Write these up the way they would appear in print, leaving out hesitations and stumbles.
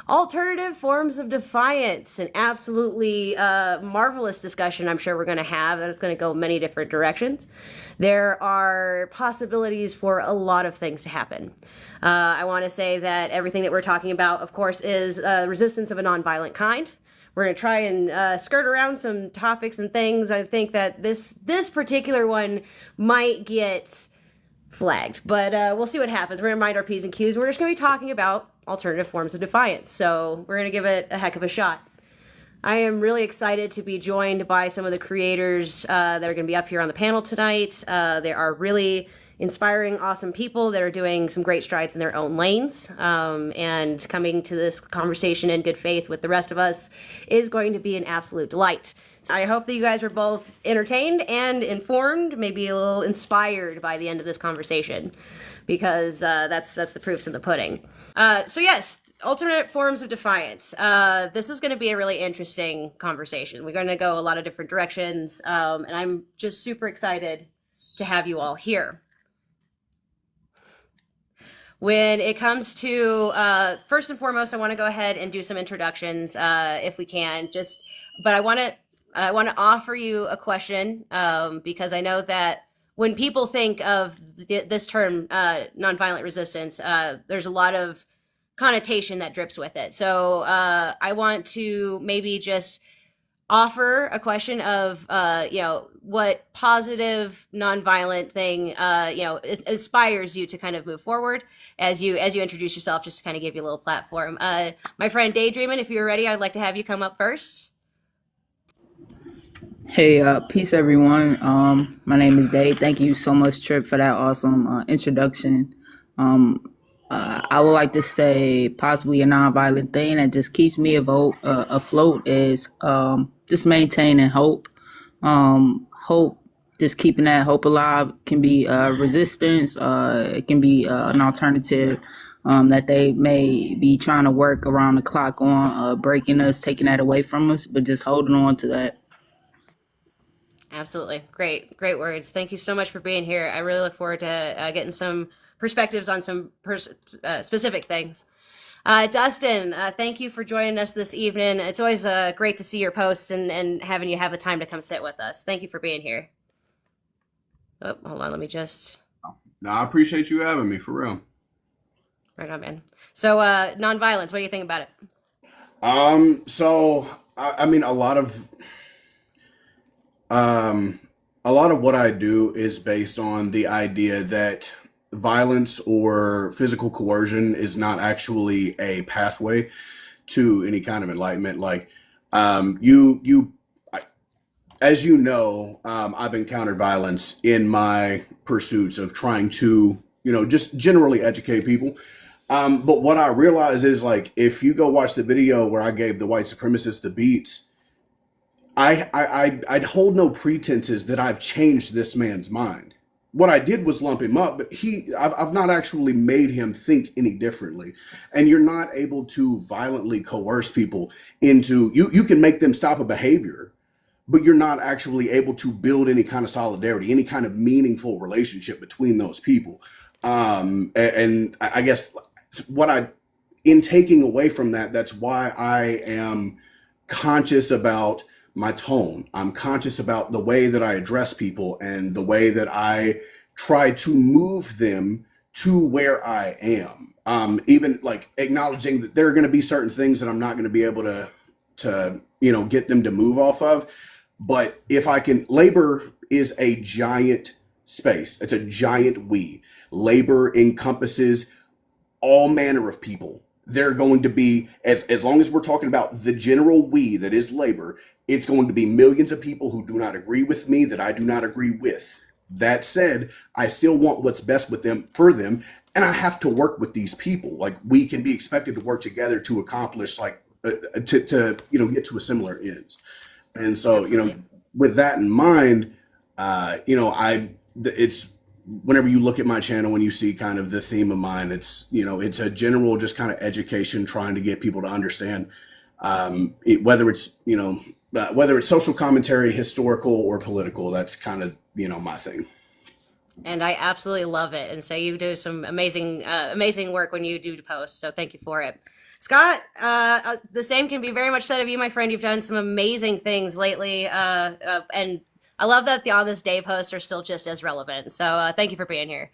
alternative forms of defiance. An absolutely marvelous discussion I'm sure we're going to have, and it's going to go many different directions. There are possibilities for a lot of things to happen. I want to say that everything that we're talking about, of course, is resistance of a nonviolent kind. We're going to try and skirt around some topics and things. I think that this particular one might get flagged, but we'll see what happens. We're going to mind our P's and Q's. We're just going to be talking about alternative forms of defiance, so we're going to give it a heck of a shot. I am really excited to be joined by some of the creators that are going to be up here on the panel tonight. They are really inspiring, awesome people that are doing some great strides in their own lanes, and coming to this conversation in good faith with the rest of us is going to be an absolute delight. I hope that you guys were both entertained and informed, maybe a little inspired by the end of this conversation, because that's the proofs in the pudding. So yes, alternate forms of defiance. This is going to be a really interesting conversation. We're going to go a lot of different directions, and I'm just super excited to have you all here. When it comes to, first and foremost, I want to go ahead and do some introductions, if we can. But I want to offer you a question, because I know that when people think of this term, nonviolent resistance, there's a lot of connotation that drips with it. So I want to maybe just offer a question of, what positive nonviolent thing, inspires you to kind of move forward as you introduce yourself, just to kind of give you a little platform. My friend Daii Dreamin, if you're ready, I'd like to have you come up first. Hey, peace everyone. My name is Daii. Thank you so much, Tripp, for that awesome introduction. I would like to say possibly a nonviolent thing that just keeps me afloat is just maintaining hope. Hope, just keeping that hope alive can be resistance. It can be an alternative that they may be trying to work around the clock on, breaking us, taking that away from us, but just holding on to that. Absolutely. Great words. Thank you so much for being here. I really look forward to getting some perspectives on some specific things. Dustin, thank you for joining us this evening. It's always great to see your posts and having you have the time to come sit with us. Thank you for being here. Oh, hold on. Let me just... No, I appreciate you having me, for real. Right on, man. So, nonviolence, what do you think about it? So, I mean, a lot of what I do is based on the idea that violence or physical coercion is not actually a pathway to any kind of enlightenment. Like, as you know, I've encountered violence in my pursuits of trying to, just generally educate people. But what I realize is, like, if you go watch the video where I gave the white supremacists the beats, I'd hold no pretenses that I've changed this man's mind. What I did was lump him up, but I've not actually made him think any differently. And you're not able to violently coerce people into, you can make them stop a behavior, but you're not actually able to build any kind of solidarity, any kind of meaningful relationship between those people. And I guess in taking away from that, that's why I am conscious about my tone. I'm conscious about the way that I address people and the way that I try to move them to where I am. Even like acknowledging that there are going to be certain things that I'm not going to be able to get them to move off of. But if I can, labor is a giant space. It's a giant we. Labor encompasses all manner of people. They're going to be, as long as we're talking about the general we that is labor, it's going to be millions of people who do not agree with me, that I do not agree with. That said, I still want what's best with them, for them, and I have to work with these people. Like, we can be expected to work together to accomplish, like, to get to a similar ends. And so, Absolutely. With that in mind, it's whenever you look at my channel, when you see kind of the theme of mine, it's a general just kind of education, trying to get people to understand whether it's social commentary, historical, or political. That's kind of my thing. And I absolutely love it. And so you do some amazing work when you do post. So thank you for it. Scott, the same can be very much said of you, my friend. You've done some amazing things lately, and I love that the On This Day posts are still just as relevant. So thank you for being here.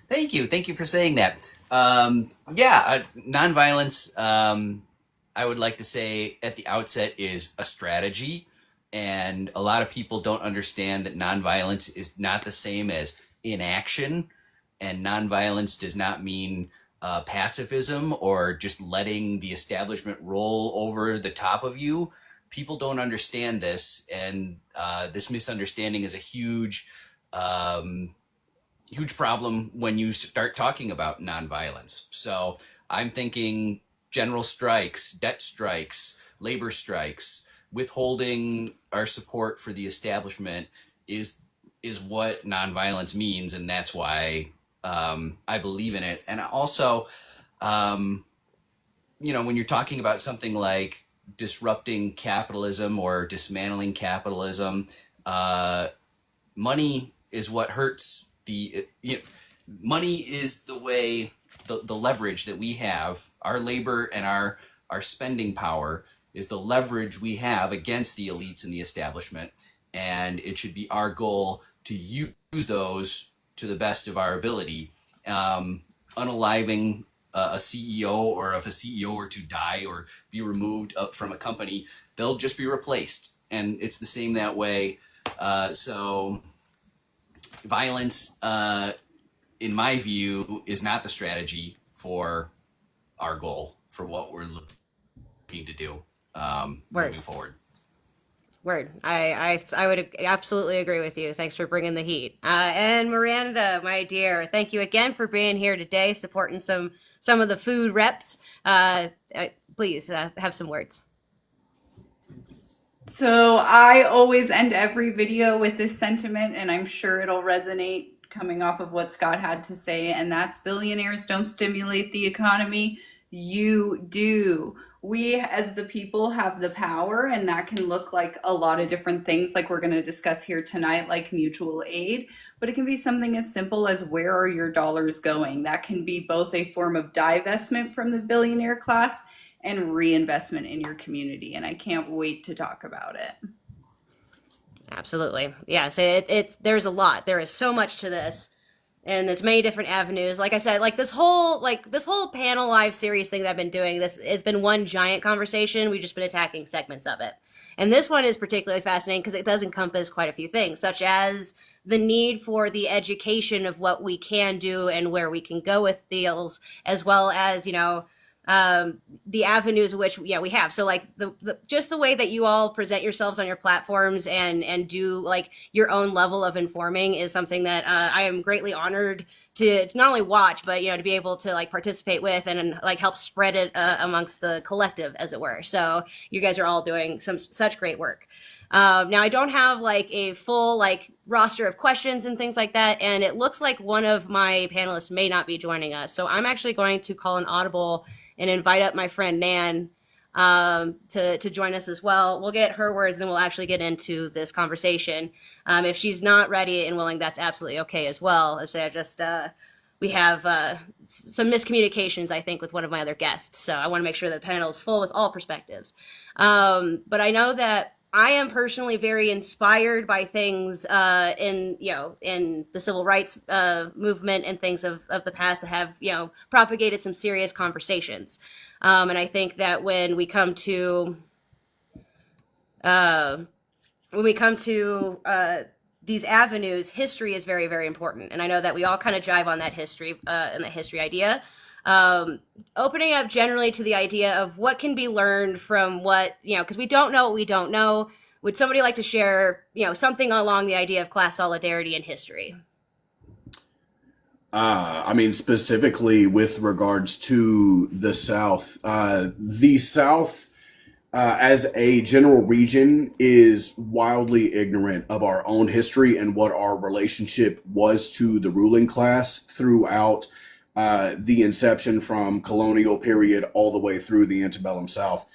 Thank you. Thank you for saying that. Nonviolence, I would like to say at the outset, is a strategy. And a lot of people don't understand that nonviolence is not the same as inaction. And nonviolence does not mean pacifism or just letting the establishment roll over the top of you. People don't understand this. And this misunderstanding is a huge problem when you start talking about nonviolence. So I'm thinking general strikes, debt strikes, labor strikes, withholding our support for the establishment is what nonviolence means, and that's why I believe in it. And also, when you're talking about something like disrupting capitalism or dismantling capitalism, money is what hurts. Money is the way, the leverage that we have. Our labor and our spending power is the leverage we have against the elites and the establishment, and it should be our goal to use those to the best of our ability. Unaliving a CEO, or if a CEO were to die or be removed from a company, they'll just be replaced, and it's the same that way. So violence, in my view, is not the strategy for our goal, for what we're looking to do moving forward. Word. I would absolutely agree with you. Thanks for bringing the heat. And Miranda, my dear, thank you again for being here today, supporting some of the food reps. Please have some words. So I always end every video with this sentiment, and I'm sure it'll resonate coming off of what Scott had to say, and that's: billionaires don't stimulate the economy, you do. We as the people have the power, and that can look like a lot of different things, like we're going to discuss here tonight, like mutual aid, but it can be something as simple as, where are your dollars going? That can be both a form of divestment from the billionaire class and reinvestment in your community, and I can't wait to talk about it. Absolutely. Yeah, so there's a lot. There is so much to this, and there's many different avenues. Like I said, this whole panel live series thing that I've been doing, this has been one giant conversation. We've just been attacking segments of it. And this one is particularly fascinating because it does encompass quite a few things, such as the need for the education of what we can do and where we can go with deals, as well as, the avenues which we have. So just the way that you all present yourselves on your platforms and do your own level of informing is something that I am greatly honored to not only watch, but to be able to participate with and help spread it amongst the collective, as it were. So you guys are all doing such great work. Now I don't have a full roster of questions and things like that, and it looks like one of my panelists may not be joining us. So I'm actually going to call an audible and invite up my friend Nan to join us as well. We'll get her words, then we'll actually get into this conversation. If she's not ready and willing, that's absolutely okay as well. We have some miscommunications, I think, with one of my other guests. So I want to make sure that the panel is full with all perspectives. But I know that I am personally very inspired by things in the civil rights movement and things of the past that have propagated some serious conversations. And I think that when we come to these avenues, history is very, very important. And I know that we all kind of jive on that history and the history idea. Opening up generally to the idea of what can be learned from what, because we don't know what we don't know. Would somebody like to share, something along the idea of class solidarity in history? Specifically with regards to the South, as a general region is wildly ignorant of our own history and what our relationship was to the ruling class throughout the inception from colonial period all the way through the antebellum South.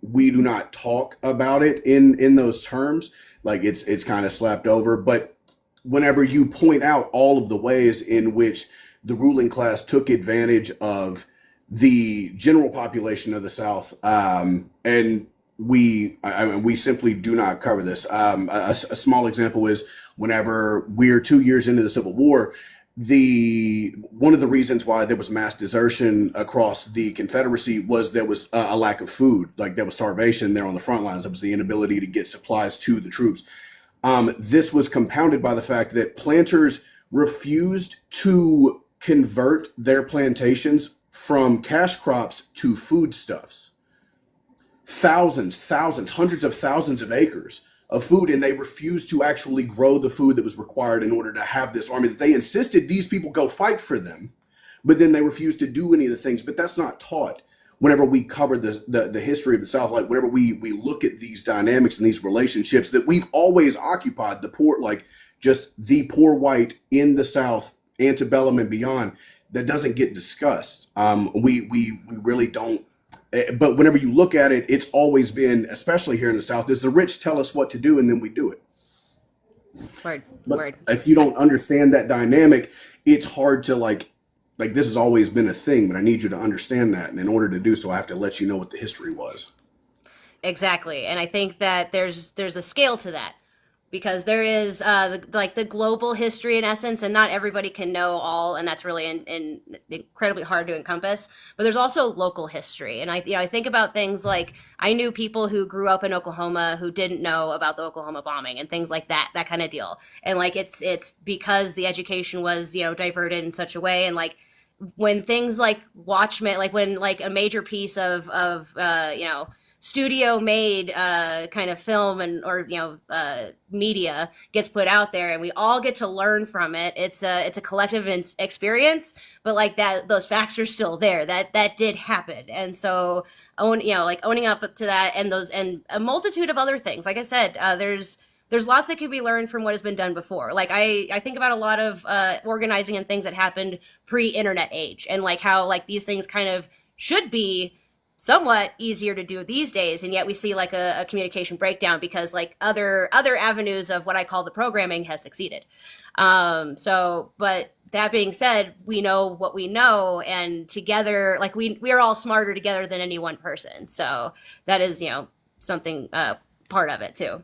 We do not talk about it in those terms. It's kind of slapped over, but whenever you point out all of the ways in which the ruling class took advantage of the general population of the South, and we simply do not cover this. A small example is whenever we're 2 years into the Civil War, one of the reasons why there was mass desertion across the Confederacy was there was a lack of food. Like, there was starvation there on the front lines. There was the inability to get supplies to the troops. This was compounded by the fact that planters refused to convert their plantations from cash crops to foodstuffs. Thousands, hundreds of thousands of acres of food, and they refused to actually grow the food that was required in order to have this army. They insisted these people go fight for them, but then they refused to do any of the things. But that's not taught whenever we cover the history of the South. Like, whenever we look at these dynamics and these relationships that we've always occupied, the poor, like just the poor white in the South, antebellum and beyond, that doesn't get discussed. We really don't. But whenever you look at it, it's always been, especially here in the South, is the rich tell us what to do and then we do it. Word. If you don't understand that dynamic, it's hard to like this has always been a thing, but I need you to understand that. And in order to do so, I have to let you know what the history was. Exactly. And I think that there's a scale to that, because there is the global history in essence, and not everybody can know all, and that's really incredibly hard to encompass. But there's also local history, and I think about things like, I knew people who grew up in Oklahoma who didn't know about the Oklahoma bombing and things like that kind of deal. And like it's because the education was diverted in such a way, and like when things like Watchmen, like when like a major piece of studio made kind of film or media gets put out there and we all get to learn from it, it's a collective experience, but like those facts are still there, that did happen. And so owning up to that, and a multitude of other things, like I said, there's lots that could be learned from what has been done before. Like I think about a lot of organizing and things that happened pre-internet age, and like how like these things kind of should be somewhat easier to do these days, and yet we see like a communication breakdown because like other avenues of what I call the programming has succeeded. But that being said, we know what we know, and together, like we are all smarter together than any one person. So that is something part of it too.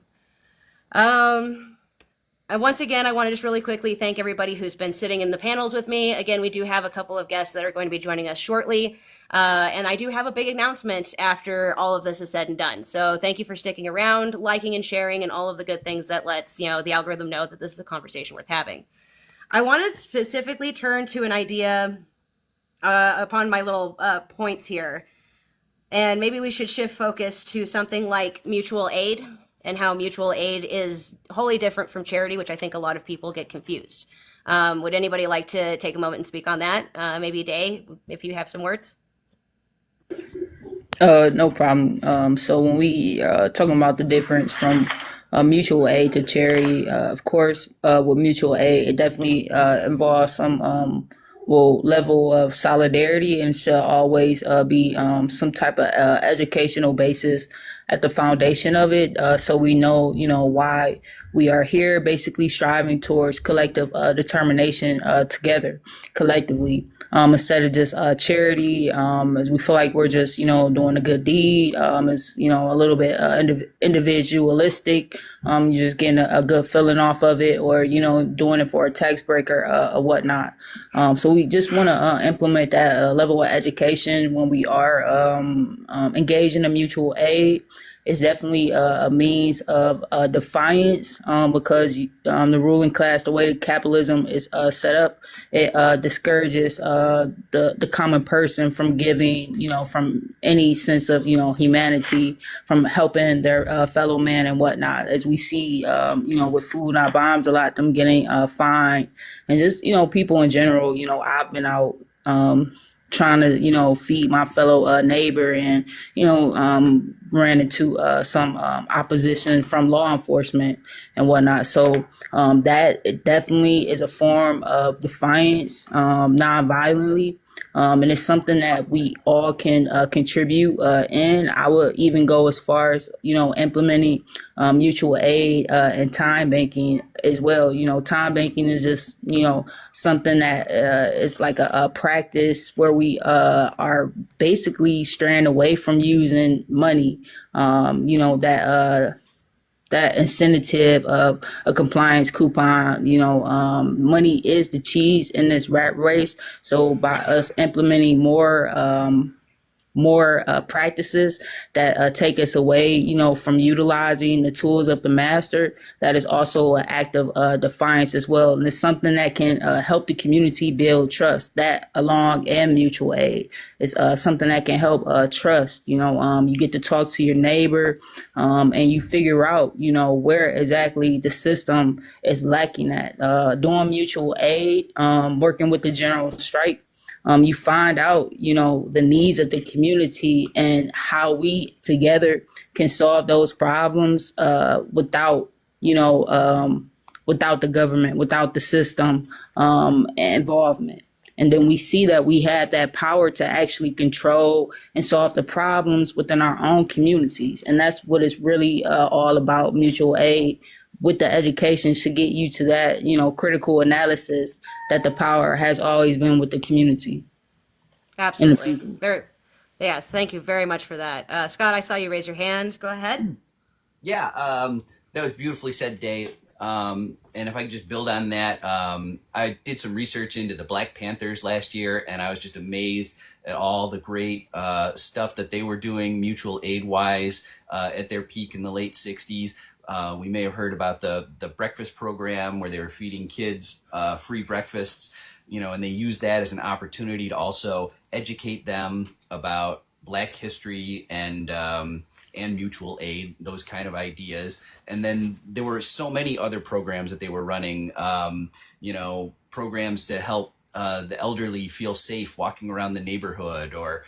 Once again, I want to just really quickly thank everybody who's been sitting in the panels with me. Again, we do have a couple of guests that are going to be joining us shortly. And I do have a big announcement after all of this is said and done. So thank you for sticking around, liking and sharing, and all of the good things that lets, the algorithm know that this is a conversation worth having. I want to specifically turn to an idea upon my little points here. And maybe we should shift focus to something like mutual aid, and how mutual aid is wholly different from charity, which I think a lot of people get confused. Would anybody like to take a moment and speak on that? Maybe Daii, if you have some words. No problem. So when we talking about the difference from mutual aid to charity, of course, with mutual aid, it definitely involves some level of solidarity, and should always be some type of educational basis at the foundation of it. So we know, why we are here, basically striving towards collective determination together, collectively. Instead of just charity, as we feel like we're just, doing a good deed, is, a little bit individualistic. You're just getting a good feeling off of it, or, doing it for a tax break or whatnot. So we just want to implement that level of education when we are engaged in a mutual aid. It's definitely a means of defiance, because the ruling class, the way that capitalism is set up, it discourages the common person from giving, from any sense of, humanity, from helping their fellow man and whatnot. As we see, with food not bombs, a lot of them getting fined, and just, people in general, I've been out trying to, feed my fellow neighbor, and, ran into some opposition from law enforcement and whatnot. So that it definitely is a form of defiance, non-violently. And it's something that we all can contribute. And I would even go as far as, implementing mutual aid and time banking as well. Time banking is just, something that is like a practice where we are basically straying away from using money, that incentive of a compliance coupon. Money is the cheese in this rat race. So by us implementing more practices that take us away, from utilizing the tools of the master, that is also an act of defiance as well. And it's something that can help the community build trust. That along and mutual aid is something that can help trust. You get to talk to your neighbor, and you figure out, where exactly the system is lacking at. Doing mutual aid, working with the general strike, you find out, the needs of the community and how we together can solve those problems without the government, without the system involvement. And then we see that we have that power to actually control and solve the problems within our own communities. And that's what it's really all about. Mutual aid with the education should get you to that, critical analysis that the power has always been with the community. Absolutely. Yeah, thank you very much for that. Scott, I saw you raise your hand. Go ahead. Yeah, that was beautifully said, Dave. And if I could just build on that, I did some research into the Black Panthers last year, and I was just amazed at all the great stuff that they were doing mutual aid-wise at their peak in the late 60s. We may have heard about the breakfast program where they were feeding kids free breakfasts, and they used that as an opportunity to also educate them about Black history and mutual aid, those kind of ideas. And then there were so many other programs that they were running, programs to help the elderly feel safe walking around the neighborhood, or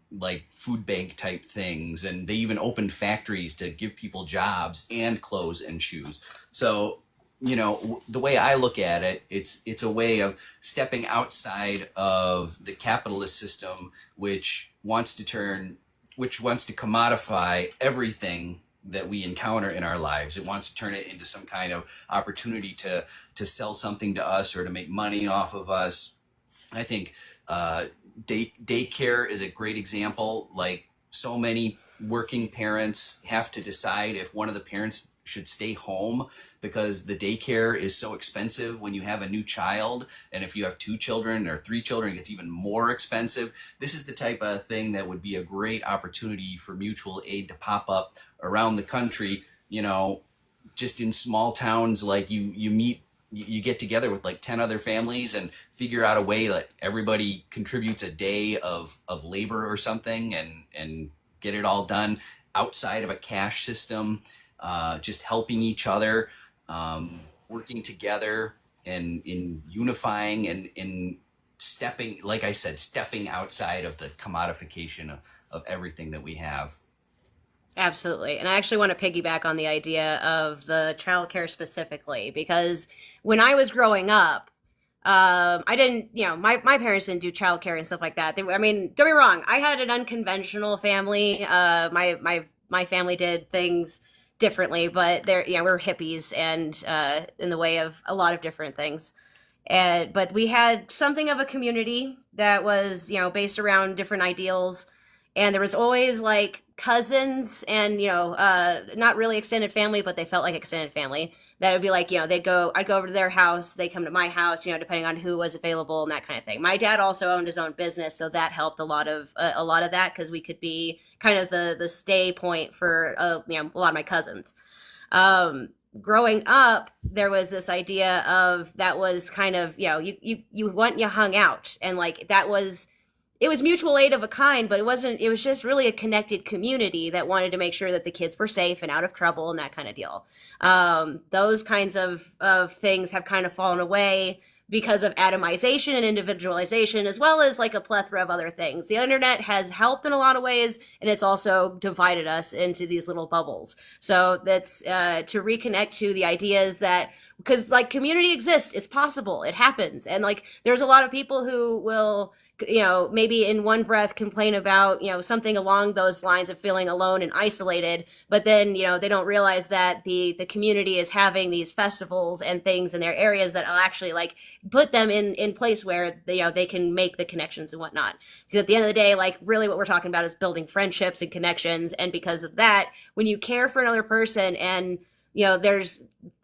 like food bank type things. And they even opened factories to give people jobs and clothes and shoes. So, the way I look at it, it's a way of stepping outside of the capitalist system, which wants to commodify everything that we encounter in our lives. It wants to turn it into some kind of opportunity to sell something to us or to make money off of us. I think daycare is a great example. Like, so many working parents have to decide if one of the parents should stay home because the daycare is so expensive when you have a new child. And if you have 2 children or 3 children, it gets even more expensive. This is the type of thing that would be a great opportunity for mutual aid to pop up around the country. Just in small towns, like you get together with like 10 other families and figure out a way that everybody contributes a day of labor or something, and get it all done outside of a cash system. Just helping each other, working together, and in unifying and in stepping, like I said, stepping outside of the commodification of everything that we have. Absolutely. And I actually want to piggyback on the idea of the childcare specifically, because when I was growing up, I didn't, my parents didn't do childcare and stuff like that. Don't get me wrong. I had an unconventional family. My family did things differently, but we were hippies and in the way of a lot of different things. But we had something of a community that was, based around different ideals. And there was always like cousins and, not really extended family, but they felt like extended family. That would be like, I'd go over to their house, they come to my house, depending on who was available and that kind of thing. My dad also owned his own business, so that helped a lot of that, because we could be kind of the stay point for a lot of my cousins. Growing up, there was this idea of that was kind of, you went, you hung out, and like it was mutual aid of a kind, but it was just really a connected community that wanted to make sure that the kids were safe and out of trouble and that kind of deal. Those kinds of things have kind of fallen away because of atomization and individualization, as well as like a plethora of other things. The internet has helped in a lot of ways, and it's also divided us into these little bubbles. So that's to reconnect to the ideas that, because like community exists, it's possible, it happens. And like there's a lot of people who will maybe in one breath complain about, something along those lines of feeling alone and isolated, but then, they don't realize that the community is having these festivals and things in their areas that will actually like put them in place where they can make the connections and whatnot. Because at the end of the day, like really what we're talking about is building friendships and connections. And because of that, when you care for another person and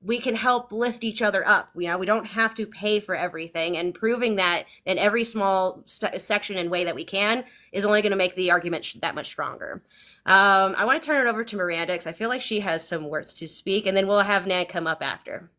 we can help lift each other up. We don't have to pay for everything, and proving that in every small section and way that we can is only going to make the argument that much stronger. I want to turn it over to Miranda because I feel like she has some words to speak, and then we'll have Nan come up after.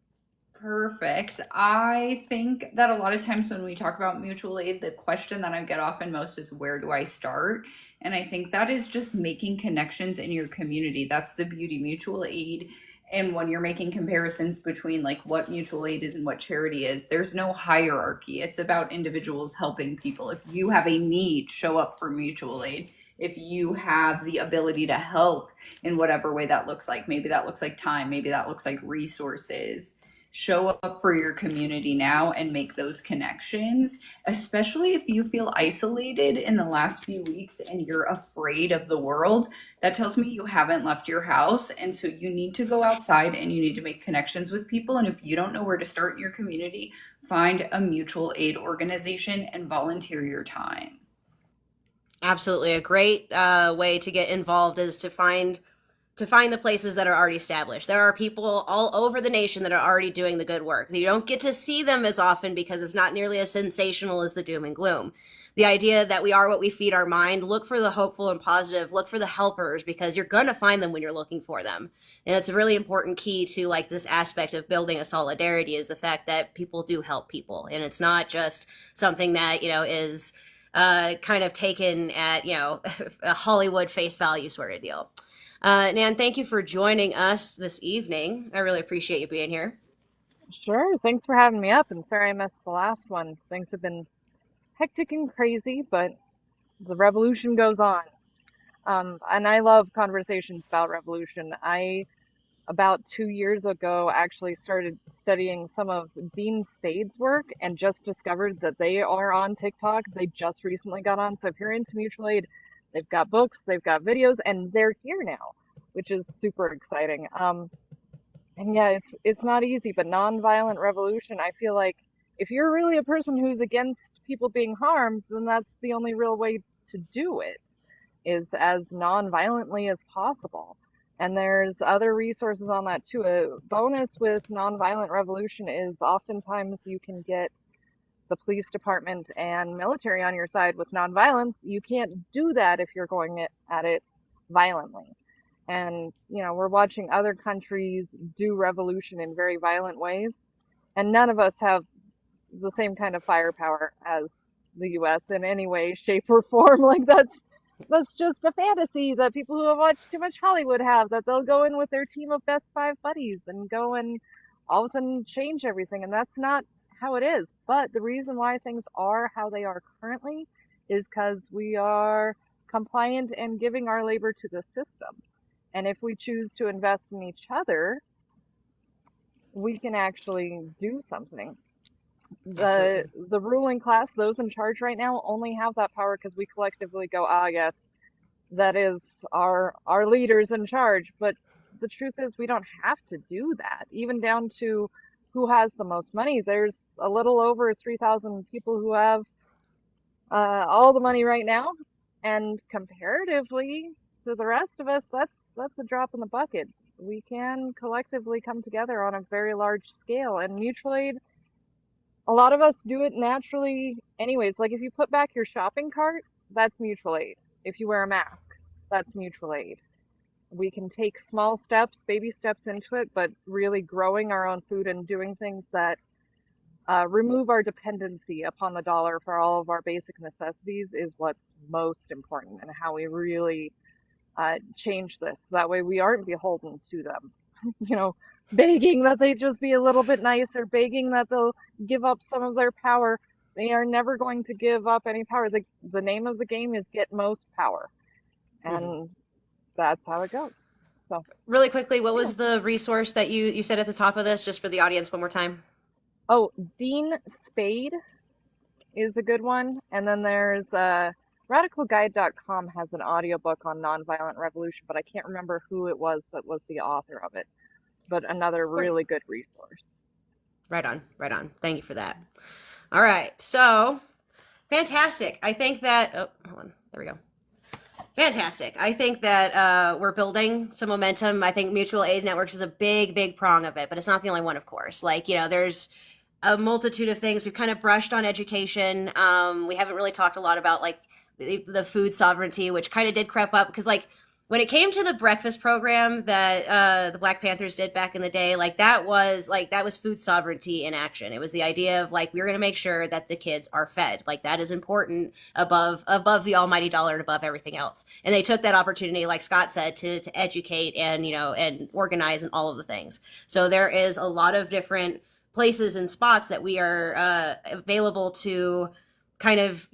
Perfect. I think that a lot of times when we talk about mutual aid, the question that I get often most is, where do I start? And I think that is just making connections in your community. That's the beauty. Mutual aid, and when you're making comparisons between like what mutual aid is and what charity is, there's no hierarchy. It's about individuals helping people. If you have a need, show up for mutual aid. If you have the ability to help in whatever way that looks like, maybe that looks like time, maybe that looks like resources, show up for your community now and make those connections, especially if you feel isolated in the last few weeks and you're afraid of the world. That tells me you haven't left your house. And so you need to go outside and you need to make connections with people. And if you don't know where to start in your community, find a mutual aid organization and volunteer your time. Absolutely. A great way to get involved is to find the places that are already established. There are people all over the nation that are already doing the good work. You don't get to see them as often because it's not nearly as sensational as the doom and gloom. The idea that we are what we feed our mind, look for the hopeful and positive, look for the helpers, because you're going to find them when you're looking for them. And it's a really important key to like this aspect of building a solidarity is the fact that people do help people. And it's not just something that, is kind of taken at, a Hollywood face value sort of deal. Nan, thank you for joining us this evening. I really appreciate you being here. Sure. Thanks for having me up. And sorry I missed the last one. Things have been hectic and crazy, but the revolution goes on. And I love conversations about revolution. I, about 2 years ago, actually started studying some of Dean Spade's work and just discovered that they are on TikTok. They just recently got on. So if you're into mutual aid, they've got books, they've got videos, and they're here now, which is super exciting. And yeah, it's not easy, but nonviolent revolution, I feel like if you're really a person who's against people being harmed, then that's the only real way to do it, is as non-violently as possible. And there's other resources on that too. A bonus with nonviolent revolution is oftentimes you can get the police department and military on your side with nonviolence. You can't do that if you're going at it violently. And, we're watching other countries do revolution in very violent ways. And none of us have the same kind of firepower as the US in any way, shape, or form. Like that's just a fantasy that people who have watched too much Hollywood have, that they'll go in with their team of best 5 buddies and go and all of a sudden change everything. And that's not how it is. But the reason why things are how they are currently is because we are compliant and giving our labor to the system. And if we choose to invest in each other, we can actually do something. The ruling class, those in charge right now, only have that power because we collectively go, yes, that is our leaders in charge. But the truth is we don't have to do that, even down to who has the most money. There's a little over 3,000 people who have all the money right now, and comparatively to the rest of us, that's a drop in the bucket. We can collectively come together on a very large scale, and mutual aid, a lot of us do it naturally anyways. Like if you put back your shopping cart, that's mutual aid. If you wear a mask, that's mutual aid. We can take small steps, baby steps into it, but really growing our own food and doing things that remove our dependency upon the dollar for all of our basic necessities is what's most important, and how we really change this. That way we aren't beholden to them, begging that they just be a little bit nicer, begging that they'll give up some of their power. They are never going to give up any power. The name of the game is get most power. And that's how it goes. So really quickly, what was the resource that you said at the top of this, just for the audience one more time? Oh, Dean Spade, is a good one. And then there's radicalguide.com has an audiobook on nonviolent revolution, but I can't remember who it was that was the author of it. But another really good resource. Right on, right on. Thank you for that. All right, so fantastic. I think that, oh, hold on, there we go. Fantastic. I think that we're building some momentum. I think mutual aid networks is a big prong of it, but it's not the only one, of course. Like, you know, there's a multitude of things. We've kind of brushed on education. We haven't really talked a lot about like the food sovereignty, which kind of did creep up because like when it came to the breakfast program that the Black Panthers did back in the day, that was food sovereignty in action. It was the idea of like we're going to make sure that the kids are fed. Like that is important above the almighty dollar and above everything else. And they took that opportunity, like Scott said, to educate and and organize and all of the things. So there is a lot of different places and spots that we are available to kind of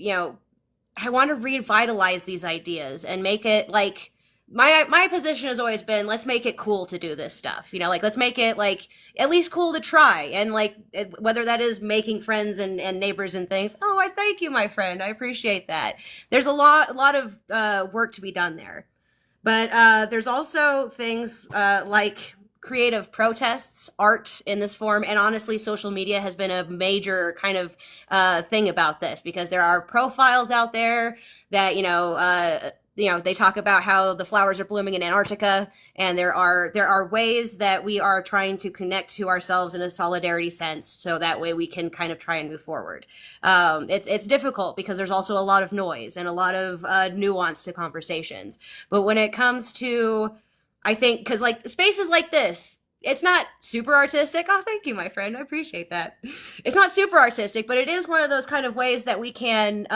I want to revitalize these ideas and make it like. My position has always been, let's make it cool to do this stuff. Let's make it like at least cool to try. And like, whether that is making friends and neighbors and things. Oh, I thank you, my friend. I appreciate that. There's a lot of work to be done there. But there's also things like creative protests, art in this form, and honestly, social media has been a major kind of thing about this because there are profiles out there that, they talk about how the flowers are blooming in Antarctica, and there are ways that we are trying to connect to ourselves in a solidarity sense, so that way we can kind of try and move forward. It's difficult because there's also a lot of noise and a lot of nuance to conversations. But when it comes to, I think, because like spaces like this, it's not super artistic. Oh, thank you, my friend. I appreciate that. It's not super artistic, but it is one of those kind of ways that we can,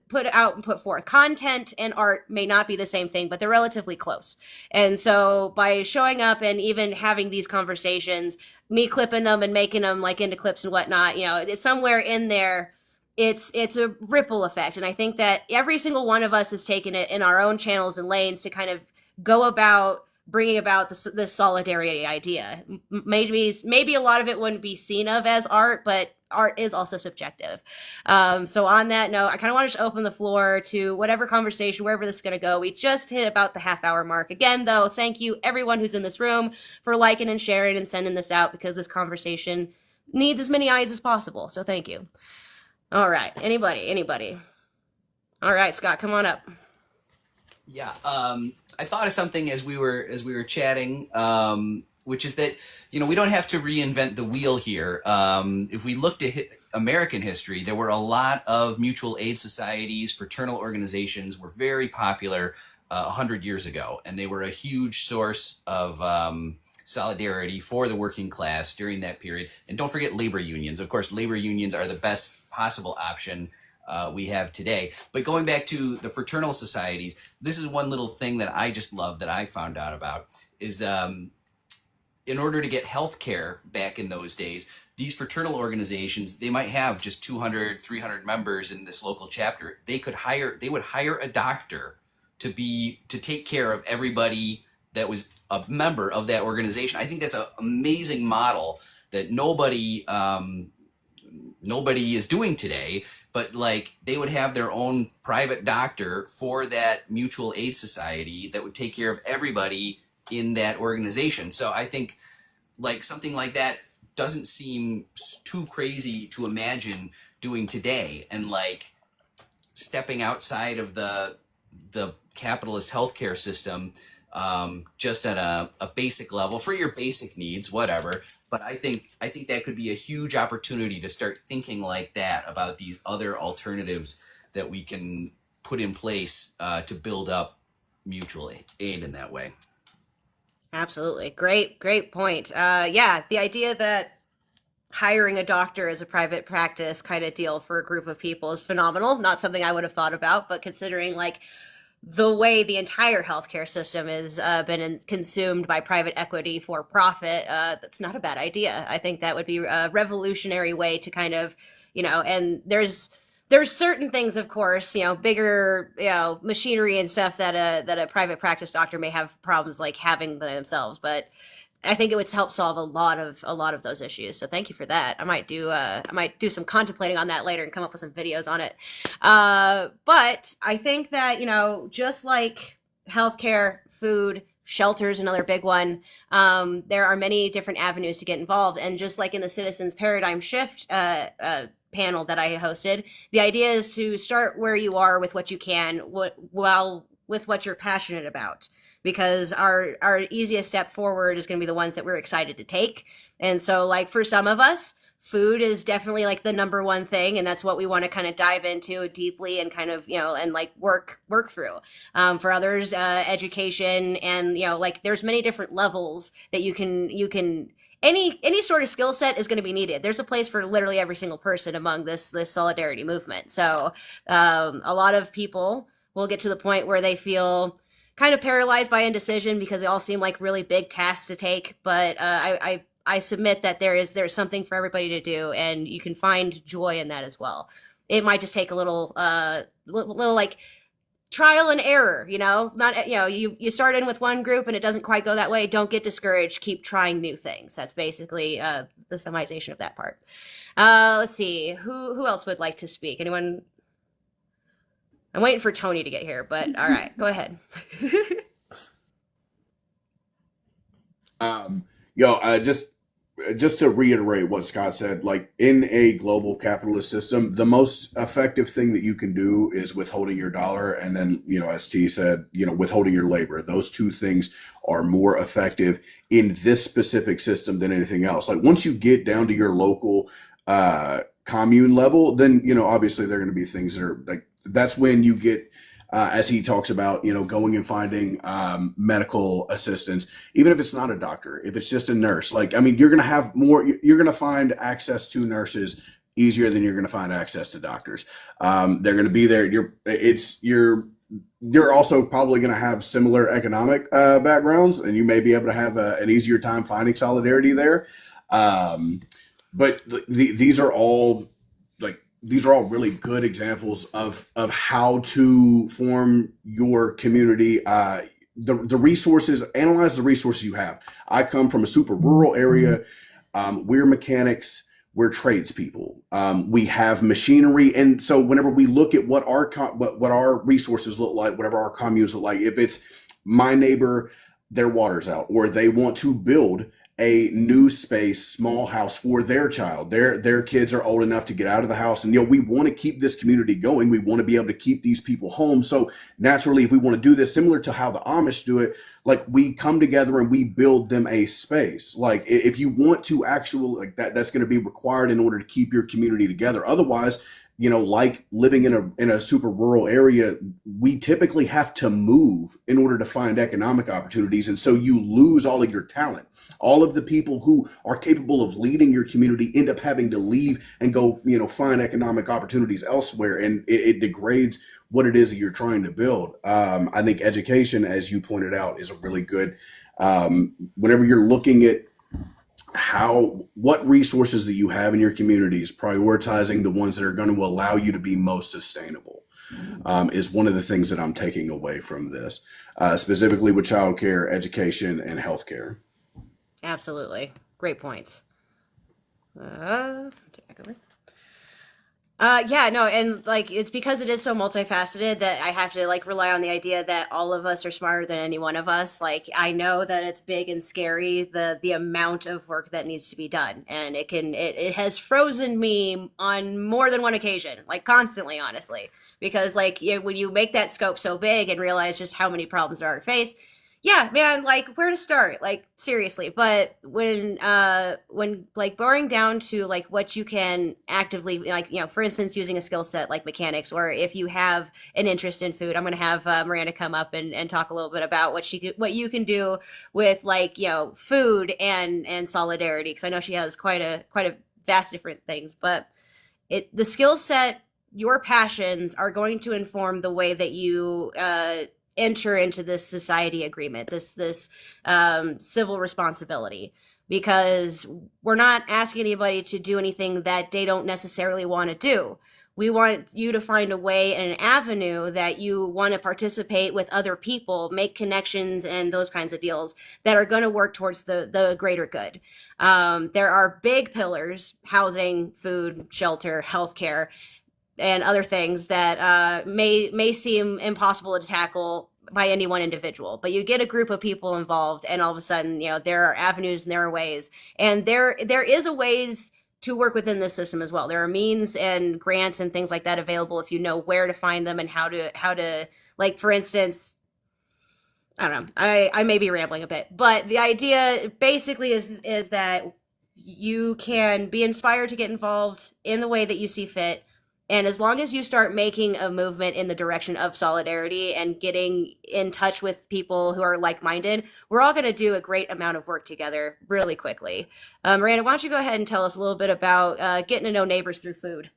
put out and put forth. Content and art may not be the same thing, but they're relatively close. And so by showing up and even having these conversations, me clipping them and making them like into clips and whatnot, it's somewhere in there. It's a ripple effect. And I think that every single one of us has taken it in our own channels and lanes to kind of go about bringing about this solidarity idea. Maybe a lot of it wouldn't be seen of as art, but art is also subjective. So on that note, I kind of wanted to open the floor to whatever conversation, wherever this is going to go. We just hit about the half-hour mark. Again, though, thank you everyone who's in this room for liking and sharing and sending this out because this conversation needs as many eyes as possible. So thank you. All right. Anybody? All right, Scott, come on up. Yeah. I thought of something as we were chatting, which is that, we don't have to reinvent the wheel here. If we looked at American history, there were a lot of mutual aid societies, fraternal organizations were very popular 100 years ago, and they were a huge source of solidarity for the working class during that period. And don't forget labor unions. Of course, labor unions are the best possible option we have today. But going back to the fraternal societies, this is one little thing that I just love that I found out about is in order to get health care back in those days, these fraternal organizations, they might have just 200, 300 members in this local chapter. They would hire a doctor to take care of everybody that was a member of that organization. I think that's an amazing model that nobody is doing today. But like they would have their own private doctor for that mutual aid society that would take care of everybody in that organization. So I think like something like that doesn't seem too crazy to imagine doing today, and like stepping outside of the capitalist healthcare system just at a basic level for your basic needs, whatever. But I think that could be a huge opportunity to start thinking like that about these other alternatives that we can put in place to build up mutual aid in that way. Absolutely. Great point. Yeah, the idea that hiring a doctor as a private practice kind of deal for a group of people is phenomenal. Not something I would have thought about, but considering like the way the entire healthcare system has been consumed by private equity for profit, that's not a bad idea. I think that would be a revolutionary way to kind of, and there's certain things, of course, bigger, machinery and stuff that a private practice doctor may have problems like having themselves. But I think it would help solve a lot of those issues. So thank you for that. I might do some contemplating on that later and come up with some videos on it. But I think that, just like healthcare, food, shelters, another big one. There are many different avenues to get involved, and just like in the Citizens Paradigm Shift panel that I hosted, the idea is to start where you are with what you can, with what you're passionate about, because our easiest step forward is going to be the ones that we're excited to take. And so, like, for some of us, food is definitely like the number one thing, and that's what we want to kind of dive into deeply and kind of, and like work through. For others, education, and like there's many different levels that you can any sort of skill set is going to be needed. There's a place for literally every single person among this solidarity movement. So a lot of people will get to the point where they feel kind of paralyzed by indecision because they all seem like really big tasks to take. But I submit that there's something for everybody to do, and you can find joy in that as well. It might just take a little like trial and error, not, you start in with one group and it doesn't quite go that way. Don't get discouraged. Keep trying new things. That's basically the summarization of that part. Let's see. Who else would like to speak? Anyone? I'm waiting for Tony to get here, but all right, go ahead. Just to reiterate what Scott said, like in a global capitalist system, the most effective thing that you can do is withholding your dollar. And then, as T said, withholding your labor. Those two things are more effective in this specific system than anything else. Like once you get down to your local commune level, then, obviously there are going to be things that are like, that's when you get, as he talks about, going and finding medical assistance, even if it's not a doctor, if it's just a nurse. Like, I mean, you're going to find access to nurses easier than you're going to find access to doctors. They're going to be there. You're also probably going to have similar economic backgrounds, and you may be able to have an easier time finding solidarity there. But these are all really good examples of how to form your community. The resources, analyze the resources you have. I come from a super rural area. We're mechanics. We're tradespeople. We have machinery, and so whenever we look at what our resources look like, whatever our communes look like, if it's my neighbor, their water's out, or they want to build a new space, small house for their child. Their kids are old enough to get out of the house. And, we want to keep this community going. We want to be able to keep these people home. So naturally, if we want to do this similar to how the Amish do it, like we come together and we build them a space. Like if you want to actually like that's going to be required in order to keep your community together. Otherwise, like living in a super rural area, we typically have to move in order to find economic opportunities. And so you lose all of your talent. All of the people who are capable of leading your community end up having to leave and go, find economic opportunities elsewhere. And it degrades what it is that you're trying to build. I think education, as you pointed out, is a really good, whenever you're looking at what resources that you have in your communities, prioritizing the ones that are going to allow you to be most sustainable is one of the things that I'm taking away from this, specifically with childcare, education, and healthcare. Absolutely. Great points. Take back over. Yeah, no, and like it's because it is so multifaceted that I have to like rely on the idea that all of us are smarter than any one of us. Like I know that it's big and scary, the amount of work that needs to be done, and it has frozen me on more than one occasion, like constantly, honestly, because like when you make that scope so big and realize just how many problems are at face. Yeah, man, like where to start? Like seriously. But when like boring down to like what you can actively like, for instance, using a skill set like mechanics, or if you have an interest in food, I'm going to have Miranda come up and talk a little bit about what you can do with like, food and solidarity. Cause I know she has quite a vast different things, but the skill set, your passions are going to inform the way that you, enter into this society agreement, this civil responsibility, because we're not asking anybody to do anything that they don't necessarily want to do. We want you to find a way and an avenue that you want to participate with other people, make connections and those kinds of deals that are going to work towards the greater good. There are big pillars: housing, food, shelter, healthcare, and other things that may seem impossible to tackle by any one individual. But you get a group of people involved, and all of a sudden, there are avenues and there are ways, and there is a ways to work within this system as well. There are means and grants and things like that available if you know where to find them and how to like, for instance, I don't know. I may be rambling a bit, but the idea basically is that you can be inspired to get involved in the way that you see fit. And as long as you start making a movement in the direction of solidarity and getting in touch with people who are like-minded, we're all going to do a great amount of work together really quickly. Miranda, why don't you go ahead and tell us a little bit about getting to know neighbors through food?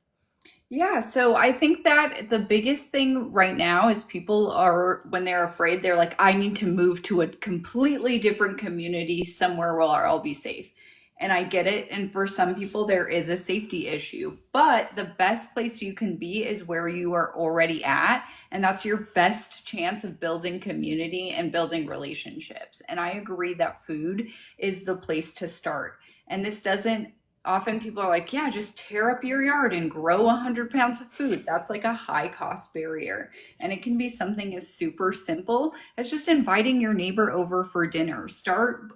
Yeah, so I think that the biggest thing right now is people are, when they're afraid, they're like, I need to move to a completely different community somewhere where I'll be safe. And I get it. And for some people, there is a safety issue. But the best place you can be is where you are already at. And that's your best chance of building community and building relationships. And I agree that food is the place to start. And this doesn't, often people are like, yeah, just tear up your yard and grow 100 pounds of food. That's like a high cost barrier. And it can be something as super simple as just inviting your neighbor over for dinner. Start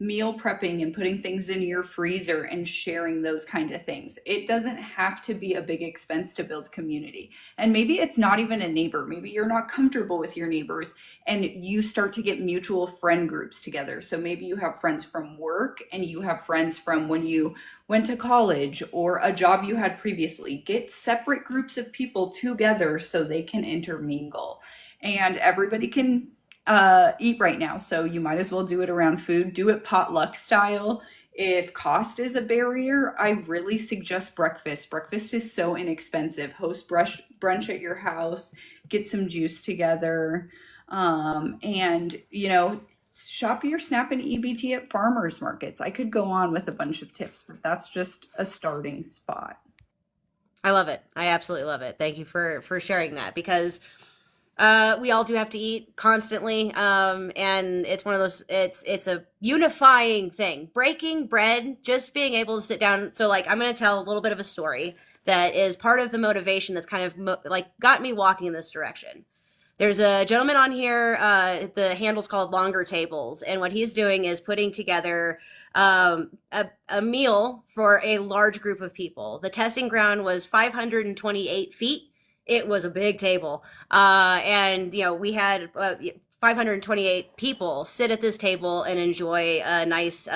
meal prepping and putting things in your freezer and sharing those kind of things. It doesn't have to be a big expense to build community. And maybe it's not even a neighbor. Maybe you're not comfortable with your neighbors and you start to get mutual friend groups together. So maybe you have friends from work and you have friends from when you went to college or a job you had previously. Get separate groups of people together so they can intermingle. And everybody can eat right now, so you might as well do it around food. Do it potluck style. If cost is a barrier, I really suggest breakfast. Breakfast is so inexpensive. Host brunch at your house, get some juice together, and shop your SNAP and EBT at farmers markets. I could go on with a bunch of tips, but that's just a starting spot. I love it. I absolutely love it. Thank you for sharing that, because we all do have to eat constantly. And it's one of those, it's a unifying thing. Breaking bread, just being able to sit down. So like, I'm going to tell a little bit of a story that is part of the motivation that's kind of got me walking in this direction. There's a gentleman on here, the handle's called Longer Tables. And what he's doing is putting together a meal for a large group of people. The testing ground was 528 feet. It was a big table. And, we had 528 people sit at this table and enjoy a nice,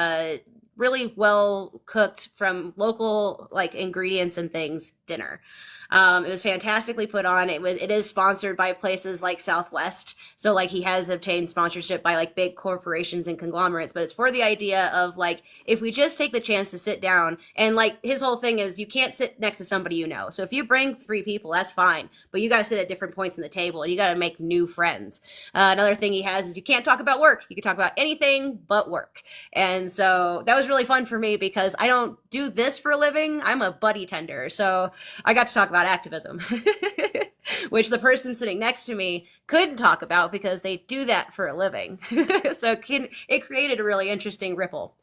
really well cooked from local ingredients and things dinner. It was fantastically put on. It is sponsored by places like Southwest. So he has obtained sponsorship by big corporations and conglomerates, but it's for the idea of if we just take the chance to sit down and his whole thing is you can't sit next to somebody you know. So if you bring 3 people, that's fine, but you got to sit at different points in the table and you got to make new friends. Another thing he has is you can't talk about work. You can talk about anything but work. And so that was really fun for me because I don't do this for a living. I'm a buddy tender. So I got to talk about activism, which the person sitting next to me couldn't talk about because they do that for a living. So it created a really interesting ripple.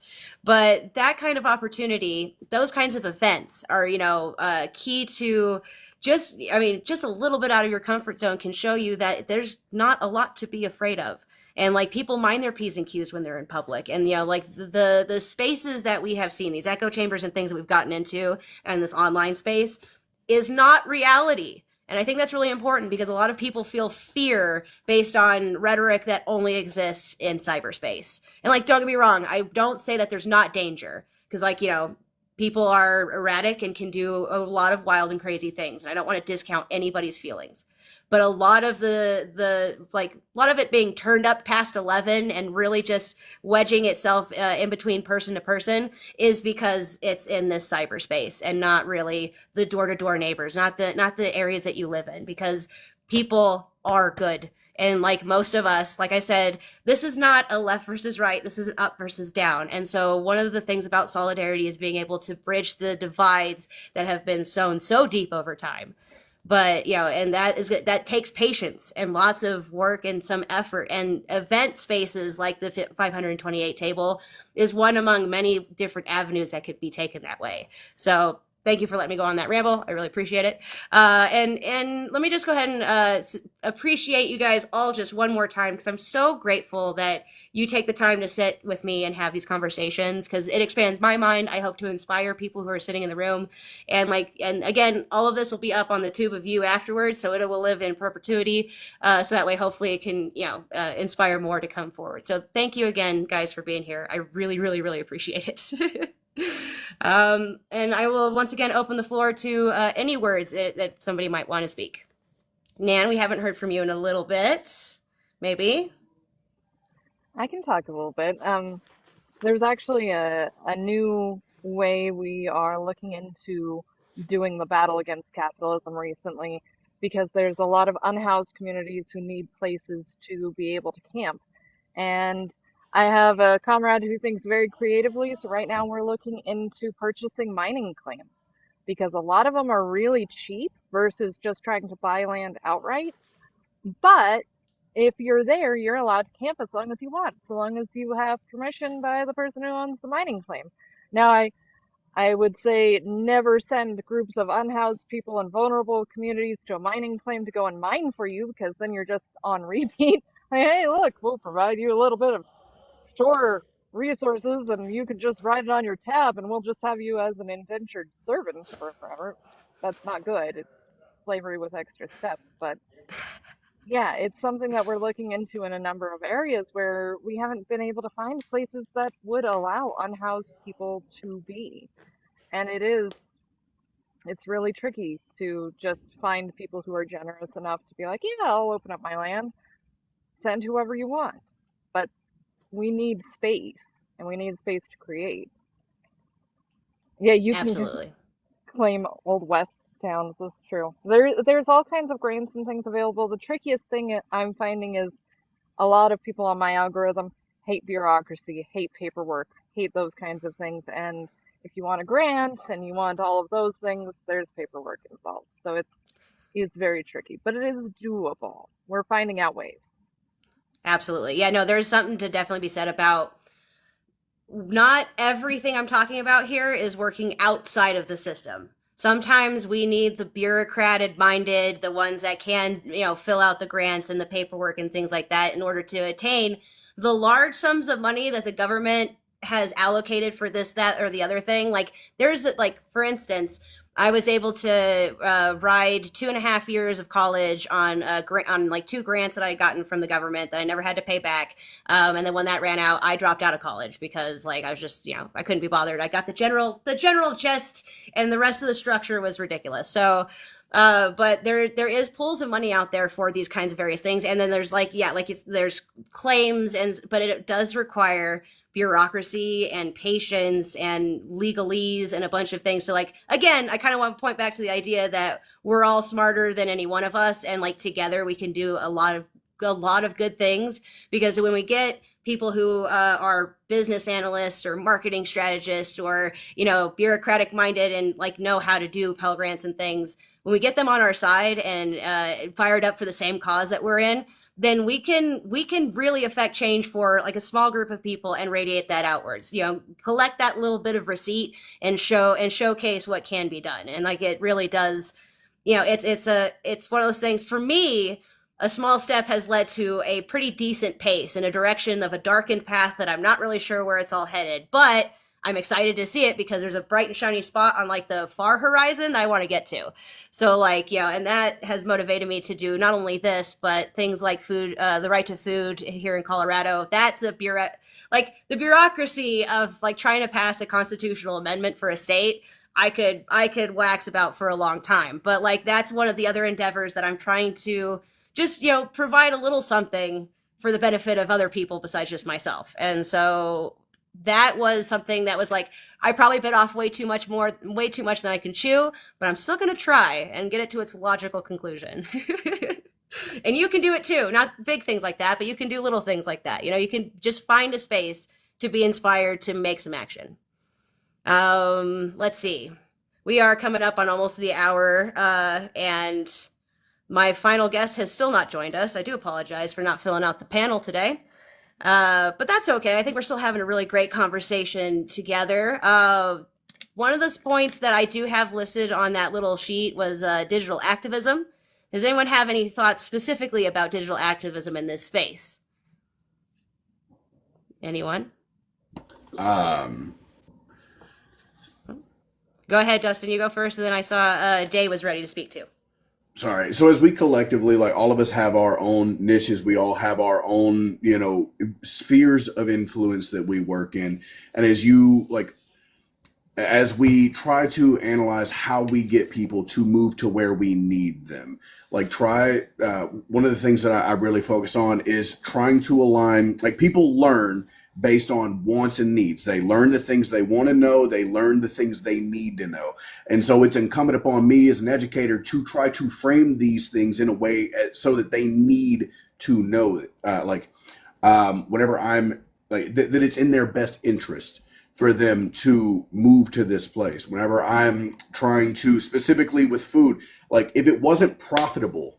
But that kind of opportunity, those kinds of events are, key to just a little bit out of your comfort zone can show you that there's not a lot to be afraid of. And people mind their P's and Q's when they're in public. And, the spaces that we have seen, these echo chambers and things that we've gotten into and this online space is not reality. And I think that's really important because a lot of people feel fear based on rhetoric that only exists in cyberspace. And don't get me wrong, I don't say that there's not danger because people are erratic and can do a lot of wild and crazy things. And I don't want to discount anybody's feelings. But a lot of a lot of it being turned up past 11 and really just wedging itself in between person to person is because it's in this cyberspace and not really the door-to-door neighbors, not the areas that you live in, because people are good. And like most of us, like I said, this is not a left versus right. This is an up versus down. And so one of the things about solidarity is being able to bridge the divides that have been sown so deep over time. But, and that takes patience and lots of work and some effort. And event spaces like the 528 table is one among many different avenues that could be taken that way. So thank you for letting me go on that ramble. I really appreciate it. And let me just go ahead and appreciate you guys all just one more time, because I'm so grateful that you take the time to sit with me and have these conversations, because it expands my mind. I hope to inspire people who are sitting in the room. And again, all of this will be up on the tube of you afterwards, so it will live in perpetuity. So that way, hopefully it can, inspire more to come forward. So thank you again, guys, for being here. I really, really, really appreciate it. And I will once again open the floor to any words that somebody might want to speak. Nan, we haven't heard from you in a little bit. Maybe? I can talk a little bit. There's actually a new way we are looking into doing the battle against capitalism recently, because there's a lot of unhoused communities who need places to be able to camp. And I have a comrade who thinks very creatively, so right now we're looking into purchasing mining claims, because a lot of them are really cheap versus just trying to buy land outright. But if you're there, you're allowed to camp as long as you want, so long as you have permission by the person who owns the mining claim. Now, I would say never send groups of unhoused people in vulnerable communities to a mining claim to go and mine for you, because then you're just on repeat. Like, hey, look, we'll provide you a little bit of store resources and you could just write it on your tab and we'll just have you as an indentured servant for forever. That's not good. It's slavery with extra steps. But yeah, it's something that we're looking into in a number of areas where we haven't been able to find places that would allow unhoused people to be. And it's really tricky to just find people who are generous enough to be like, yeah, I'll open up my land, send whoever you want. But we need space, and we need space to create. Yeah, you Absolutely. can claim Old West towns, that's true. There's all kinds of grants and things available. The trickiest thing I'm finding is a lot of people on my algorithm hate bureaucracy, hate paperwork, hate those kinds of things. And if you want a grant and you want all of those things, there's paperwork involved. So it's very tricky, but it is doable. We're finding out ways. Absolutely. Yeah, no, there's something to definitely be said about not everything I'm talking about here is working outside of the system. Sometimes we need the bureaucratic minded, the ones that can, fill out the grants and the paperwork and things like that in order to attain the large sums of money that the government has allocated for this, that, or the other thing. Like there's for instance, I was able to ride 2.5 years of college on like 2 grants that I had gotten from the government that I never had to pay back. And then when that ran out, I dropped out of college because I was just, I couldn't be bothered. I got the general gist, and the rest of the structure was ridiculous. So, but there is pools of money out there for these kinds of various things. And then there's there's claims, but it does require bureaucracy and patience and legalese and a bunch of things. So again, I kind of want to point back to the idea that we're all smarter than any one of us, and together we can do a lot of good things, because when we get people who are business analysts or marketing strategists or bureaucratic minded and know how to do Pell Grants and things, when we get them on our side and fired up for the same cause that we're in, then we can really affect change for a small group of people and radiate that outwards. Collect that little bit of receipt and showcase what can be done. And it really does. It's one of those things. For me, a small step has led to a pretty decent pace in a direction of a darkened path that I'm not really sure where it's all headed, but I'm excited to see it because there's a bright and shiny spot on the far horizon I want to get to. So and that has motivated me to do not only this, but things like food, the right to food here in Colorado. That's the bureaucracy of trying to pass a constitutional amendment for a state. I could wax about for a long time, but that's one of the other endeavors that I'm trying to just, provide a little something for the benefit of other people besides just myself. And so that was something that was I probably bit off way too much than I can chew, but I'm still going to try and get it to its logical conclusion. And you can do it too. Not big things like that, but you can do little things like that. You can just find a space to be inspired to make some action. Let's see. We are coming up on almost the hour, and my final guest has still not joined us. I do apologize for not filling out the panel today. But that's okay. I think we're still having a really great conversation together. One of those points that I do have listed on that little sheet was digital activism. Does anyone have any thoughts specifically about digital activism in this space? Anyone? Go ahead, Dustin. You go first, and then I saw Daii was ready to speak too. Sorry. So as we collectively, like all of us have our own niches, we all have our own, spheres of influence that we work in. And as we try to analyze how we get people to move to where we need them, one of the things that I really focus on is trying to align, like people learn based on wants and needs. They learn the things they want to know. They learn the things they need to know. And so it's incumbent upon me as an educator to try to frame these things in a way so that they need to know it. Whenever I'm that it's in their best interest for them to move to this place. Whenever I'm trying to, specifically with food, like if it wasn't profitable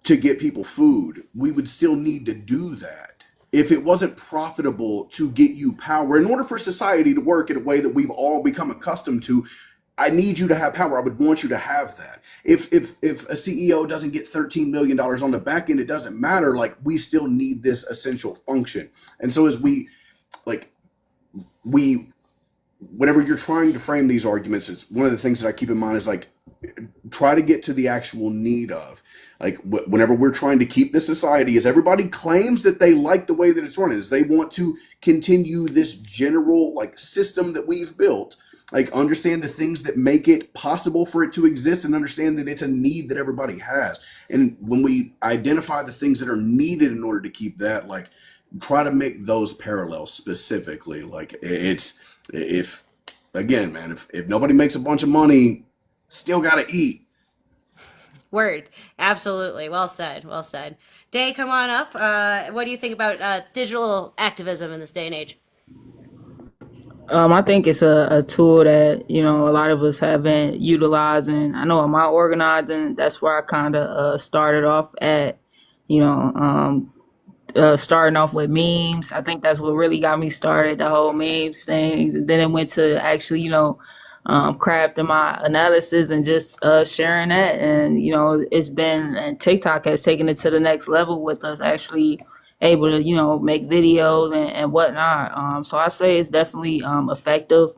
to get people food, we would still need to do that. If it wasn't profitable to get you power, in order for society to work in a way that we've all become accustomed to, I need you to have power. I would want you to have that. If a CEO doesn't get $13 million on the back end, it doesn't matter. Like we still need this essential function. And so as whenever you're trying to frame these arguments, it's one of the things that I keep in mind is like, try to get to the actual need of, like whenever we're trying to keep this society, as everybody claims that they like the way that it's running, is they want to continue this general like system that we've built, like understand the things that make it possible for it to exist and understand that it's a need that everybody has. And when we identify the things that are needed in order to keep that, like try to make those parallels specifically. Like if nobody makes a bunch of money, still got to eat. Word. Absolutely. Well said. Well said. Daii, come on up. What do you think about digital activism in this day and age? I think it's a tool that, a lot of us have been utilizing. I know in my organizing, that's where I kind of started off at, starting off with memes. I think that's what really got me started, the whole memes things. And then it went to actually, crafting my analysis and just sharing that. And, it's been, and TikTok has taken it to the next level with us actually able to, make videos and whatnot. So I say it's definitely effective.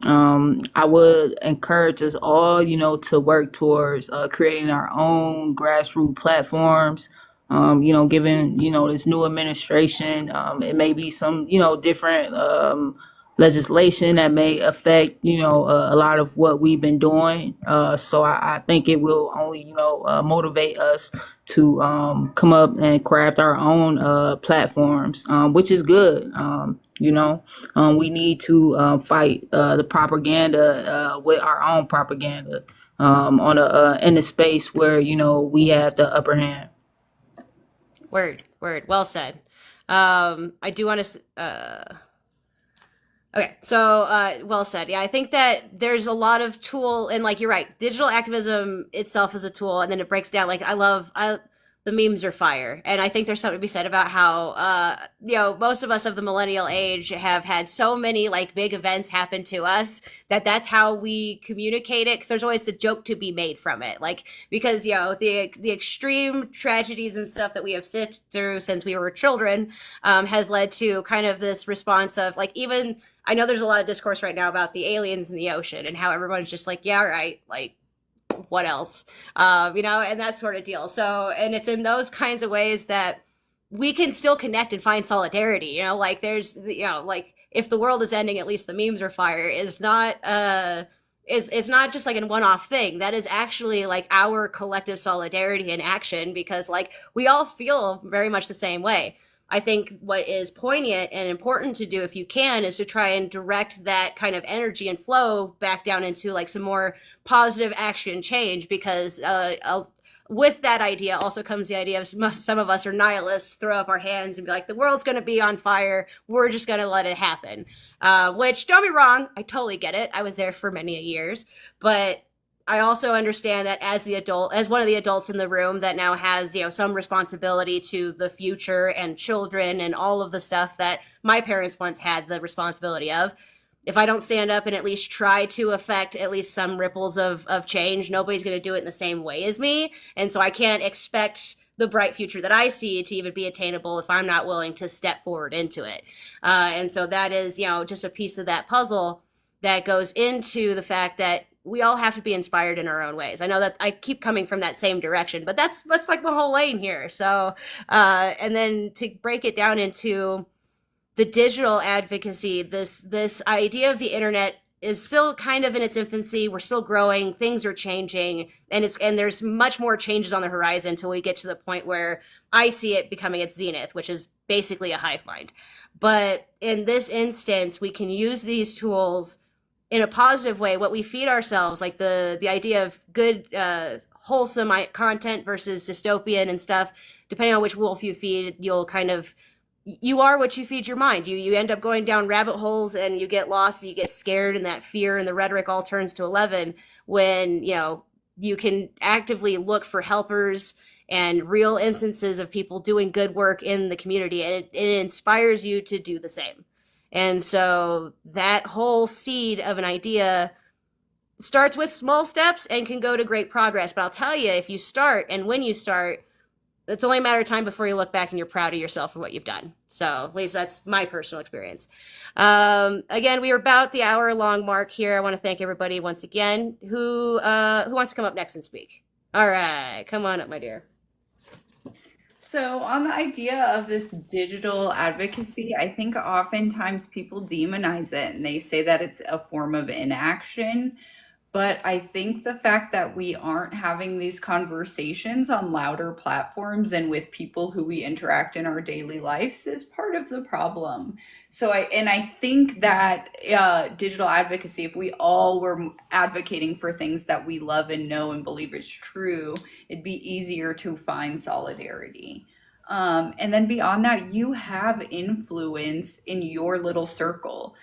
I would encourage us all, to work towards creating our own grassroots platforms. Given, this new administration, it may be some, different legislation that may affect, a lot of what we've been doing. So I think it will only, motivate us to come up and craft our own platforms, which is good. We need to fight the propaganda with our own propaganda in a space where, we have the upper hand. Word. Well said. I do want to. Okay, so well said. Yeah, I think that there's a lot of tool, and like you're right, digital activism itself is a tool, and then it breaks down. Like the memes are fire, and I think there's something to be said about how most of us of the millennial age have had so many like big events happen to us that's how we communicate it. Because there's always the joke to be made from it, like because the extreme tragedies and stuff that we have sit through since we were children has led to kind of this response of like even. I know there's a lot of discourse right now about the aliens in the ocean and how everyone's just like, yeah, right, like, what else? And that sort of deal. So, and it's in those kinds of ways that we can still connect and find solidarity, like there's, like if the world is ending, at least the memes are fire is not, it's not just like a one-off thing. That is actually like our collective solidarity in action because like we all feel very much the same way. I think what is poignant and important to do if you can is to try and direct that kind of energy and flow back down into like some more positive action change because with that idea also comes the idea of some of us are nihilists, throw up our hands and be like, the world's going to be on fire. We're just going to let it happen. Which, don't be wrong, I totally get it. I was there for many years. But I also understand that as one of the adults in the room that now has, some responsibility to the future and children and all of the stuff that my parents once had the responsibility of, if I don't stand up and at least try to affect at least some ripples of change, nobody's going to do it in the same way as me. And so I can't expect the bright future that I see to even be attainable if I'm not willing to step forward into it. And so that is, just a piece of that puzzle that goes into the fact that we all have to be inspired in our own ways. I know that I keep coming from that same direction, but that's like my whole lane here. So, and then to break it down into the digital advocacy, this idea of the internet is still kind of in its infancy. We're still growing. Things are changing, and there's much more changes on the horizon until we get to the point where I see it becoming its zenith, which is basically a hive mind. But in this instance, we can use these tools in a positive way. What we feed ourselves, like the idea of good, wholesome content versus dystopian and stuff, depending on which wolf you feed, you are what you feed your mind. You end up going down rabbit holes and you get lost, and you get scared, and that fear and the rhetoric all turns to 11 when, you can actively look for helpers and real instances of people doing good work in the community, and it inspires you to do the same. And so that whole seed of an idea starts with small steps and can go to great progress. But I'll tell you, if you start, and when you start, it's only a matter of time before you look back and you're proud of yourself for what you've done. So at least that's my personal experience. Again, we are about the hour-long mark here. I want to thank everybody once again. Who wants to come up next and speak? All right, come on up, my dear. So on the idea of this digital advocacy, I think oftentimes people demonize it and they say that it's a form of inaction. But I think the fact that we aren't having these conversations on louder platforms and with people who we interact in our daily lives is part of the problem. So I think that digital advocacy, if we all were advocating for things that we love and know and believe is true, it'd be easier to find solidarity. And then beyond that, you have influence in your little circle.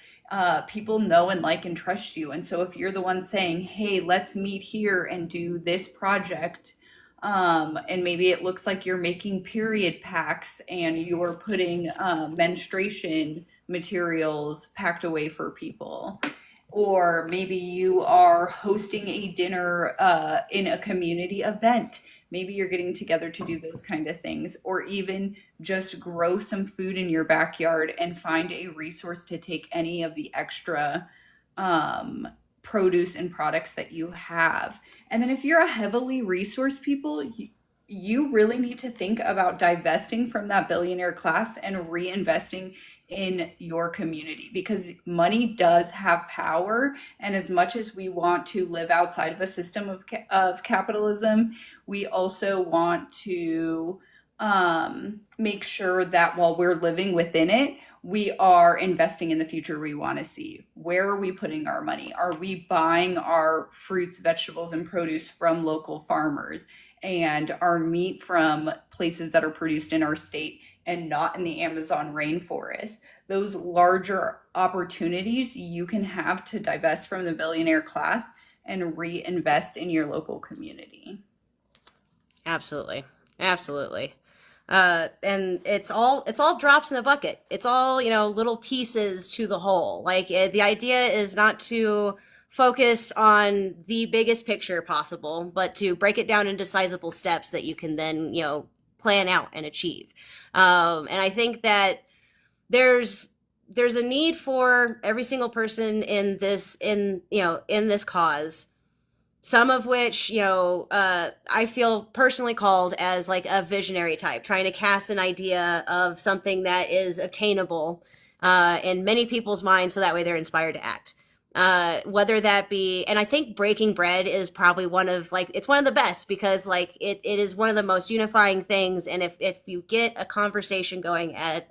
People know and like and trust you. And so if you're the one saying, hey, let's meet here and do this project, and maybe it looks like you're making period packs and you're putting menstruation materials packed away for people, or maybe you are hosting a dinner in a community event. Maybe you're getting together to do those kind of things, or even just grow some food in your backyard and find a resource to take any of the extra produce and products that you have. And then if you're a heavily resourced people, you really need to think about divesting from that billionaire class and reinvesting in your community, because money does have power. And as much as we want to live outside of a system of capitalism, we also want to make sure that while we're living within it, we are investing in the future we want to see. Where are we putting our money? Are we buying our fruits, vegetables, and produce from local farmers, and our meat from places that are produced in our state and not in the Amazon rainforest? Those larger opportunities you can have to divest from the billionaire class and reinvest in your local community. Absolutely. Absolutely. And it's all drops in the bucket. It's all, little pieces to the whole. Like the idea is not to focus on the biggest picture possible, but to break it down into sizable steps that you can then, plan out and achieve. And I think that there's a need for every single person in this cause, some of which, I feel personally called as like a visionary type, trying to cast an idea of something that is obtainable in many people's minds, so that way they're inspired to act. Whether that be, and I think breaking bread is probably it's one of the best, because it is one of the most unifying things. And if you get a conversation going at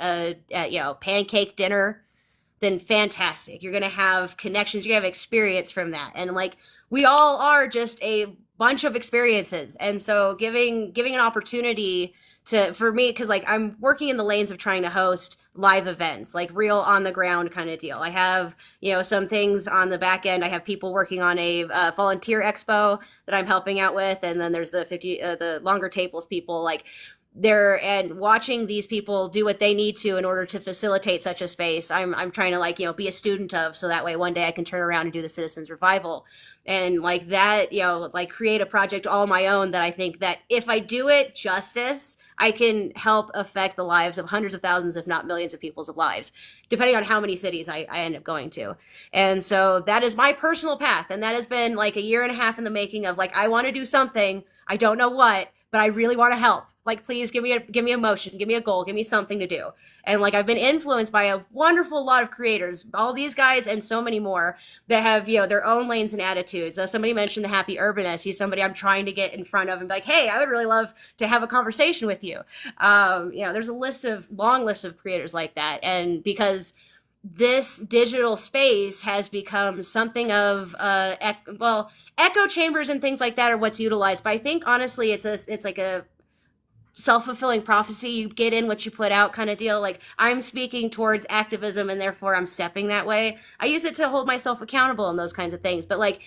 pancake dinner, then fantastic. You're going to have connections, you're going to have experience from that. And we all are just a bunch of experiences. And so giving an opportunity for me, because like I'm working in the lanes of trying to host live events, like real on the ground kind of deal. I have, some things on the back end. I have people working on a volunteer expo that I'm helping out with. And then there's the longer tables people, like there, and watching these people do what they need to in order to facilitate such a space. I'm trying to like, be a student of, so that way one day I can turn around and do the Citizens Revival. And like that, like create a project all my own that I think that if I do it justice, I can help affect the lives of hundreds of thousands, if not millions of people's lives, depending on how many cities I end up going to. And so that is my personal path. And that has been like a year and a half in the making of like, I want to do something. I don't know what, but I really want to help. Like, please give me a motion, give me a goal, give me something to do. And like, I've been influenced by a wonderful lot of creators, all these guys and so many more that have, their own lanes and attitudes. Somebody mentioned the Happy Urbanist. He's somebody I'm trying to get in front of and be like, hey, I would really love to have a conversation with you. There's a long list of creators like that. And because this digital space has become something of, echo chambers and things like that are what's utilized. But I think honestly, it's like a self-fulfilling prophecy. You get in what you put out kind of deal. Like, I'm speaking towards activism and therefore I'm stepping that way. I use it to hold myself accountable and those kinds of things. But like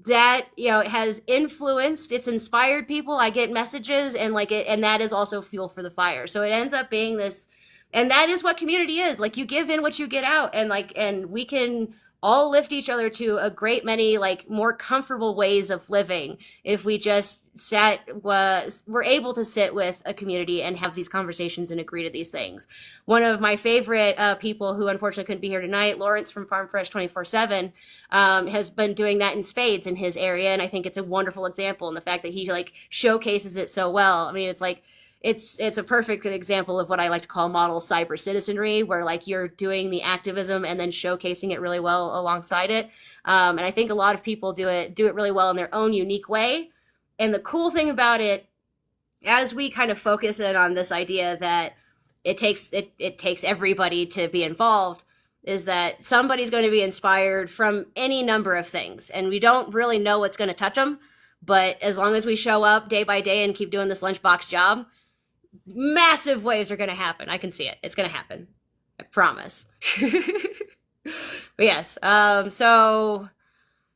that, it has influenced, it's inspired people. I get messages and like it, and that is also fuel for the fire. So it ends up being this, and that is what community is. Like, you give in what you get out, and we can all lift each other to a great many like more comfortable ways of living if we just we're able to sit with a community and have these conversations and agree to these things. One of my favorite people who unfortunately couldn't be here tonight, Lawrence from Farm Fresh 24/7, has been doing that in spades in his area, and I think it's a wonderful example in the fact that he like showcases it so well. I mean, it's like it's a perfect example of what I like to call model cyber citizenry, where like you're doing the activism and then showcasing it really well alongside it. And I think a lot of people do it really well in their own unique way. And the cool thing about it, as we kind of focus in on this idea that it takes everybody to be involved, is that somebody's going to be inspired from any number of things. And we don't really know what's going to touch them. But as long as we show up day by day and keep doing this lunchbox job, massive waves are going to happen. I can see it. It's going to happen. I promise. But yes. So